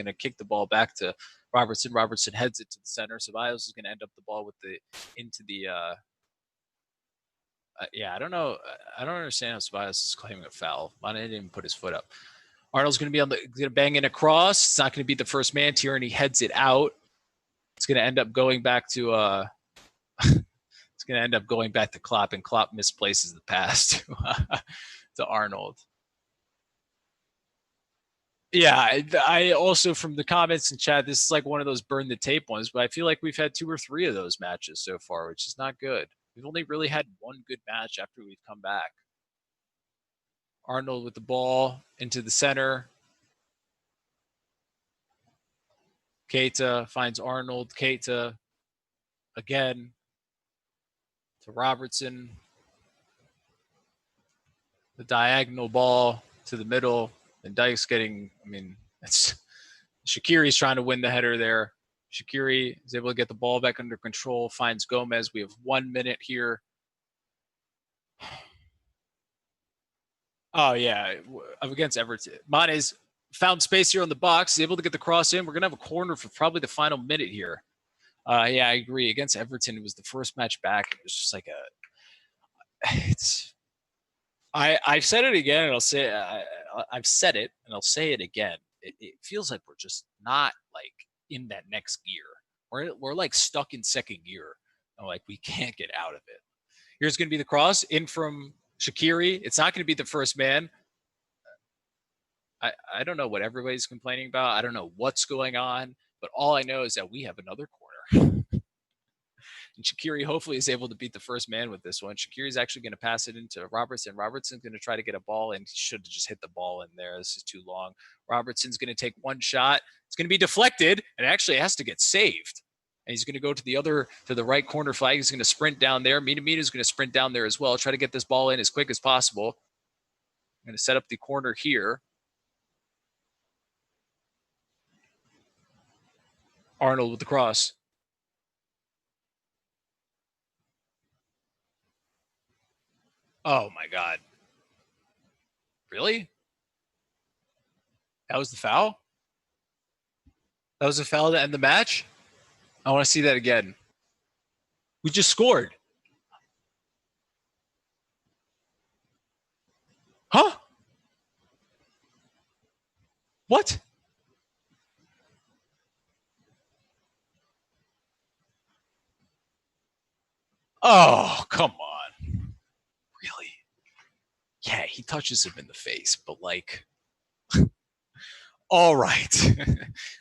to kick the ball back to Robertson. Robertson heads it to the center. Ceballos is going to end up the ball into the I don't know. I don't understand how Ceballos is claiming a foul. Mane didn't even put his foot up. Arnold's going to be going to bang in a cross. It's not going to be the first man. Tierney heads it out. It's going to end up going back to it's going to end up going back to Klopp, and Klopp misplaces the pass to Arnold. Yeah, I also, from the comments in chat, this is like one of those burn the tape ones, but I feel like we've had 2 or 3 of those matches so far, which is not good. We've only really had one good match after we've come back. Arnold with the ball into the center. Keita finds Arnold. Keita again to Robertson. The diagonal ball to the middle. And Dijk's it's Shaqiri's trying to win the header there. Shaqiri is able to get the ball back under control, finds Gomez. We have 1 minute here. Oh, yeah, against Everton. Mane's found space here on the box, able to get the cross in. We're going to have a corner for probably the final minute here. I agree. Against Everton, it was the first match back. It was just like I've said it again, and I've said it, and I'll say it again. It feels like we're just not like in that next gear. We're like stuck in second gear, and like we can't get out of it. Here's going to be the cross in from Shaqiri. It's not going to be the first man. I don't know what everybody's complaining about. I don't know what's going on, but all I know is that we have another corner. And Shaqiri hopefully is able to beat the first man with this one. Shaqiri's actually going to pass it into Robertson. Robertson's going to try to get a ball, and he should have just hit the ball in there. This is too long. Robertson's going to take one shot. It's going to be deflected, and actually has to get saved. And he's going to go to the right corner flag. He's going to sprint down there. Is going to sprint down there as well. Try to get this ball in as quick as possible. I'm going to set up the corner here. Arnold with the cross. Oh my God. Really? That was the foul? That was a foul to end the match? I want to see that again. We just scored. Huh? What? Oh, come on. Really? Yeah, he touches him in the face, but like, all right.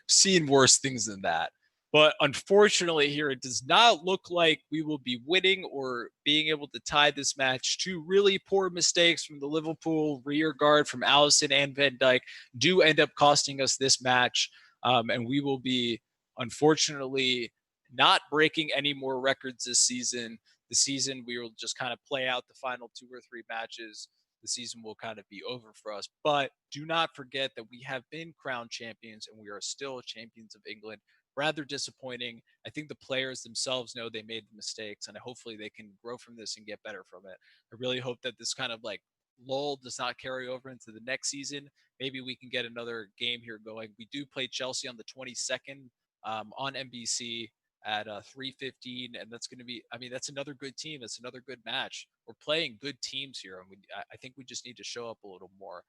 Seen worse things than that. But unfortunately, here it does not look like we will be winning or being able to tie this match. Two really poor mistakes from the Liverpool rear guard from Allison and Van Dijk do end up costing us this match. And we will be, unfortunately, not breaking any more records this season. The season, we will just kind of play out the final 2 or 3 matches. The season will kind of be over for us. But do not forget that we have been crowned champions and we are still champions of England. Rather disappointing. I think the players themselves know they made the mistakes, and hopefully they can grow from this and get better from it. I really hope that this kind of like lull does not carry over into the next season. Maybe we can get another game here going. We do play Chelsea on the 22nd on NBC at 3:15, and that's going to be. I mean, that's another good team. That's another good match. We're playing good teams here, and I think we just need to show up a little more.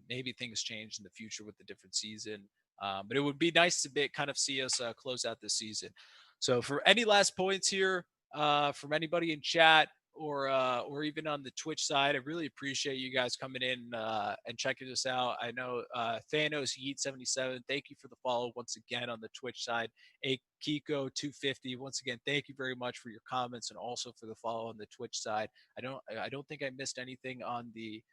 Maybe things change in the future with the different season. But it would be nice to kind of see us close out this season. So, for any last points here from anybody in chat or even on the Twitch side, I really appreciate you guys coming in and checking us out. I know Thanos Yeet 77, thank you for the follow once again on the Twitch side. A Kiko 250, once again, thank you very much for your comments and also for the follow on the Twitch side. I don't think I missed anything on the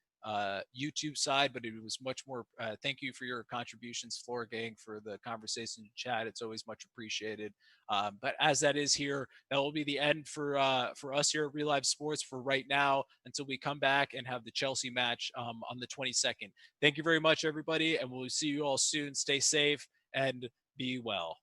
YouTube side, but it was much more. Thank you for your contributions, Floor Gang, for the conversation in chat. It's always much appreciated. But as that is here, that will be the end for us here at Real Life Sports for right now until we come back and have the Chelsea match on the 22nd. Thank you very much, everybody, and we'll see you all soon. Stay safe and be well.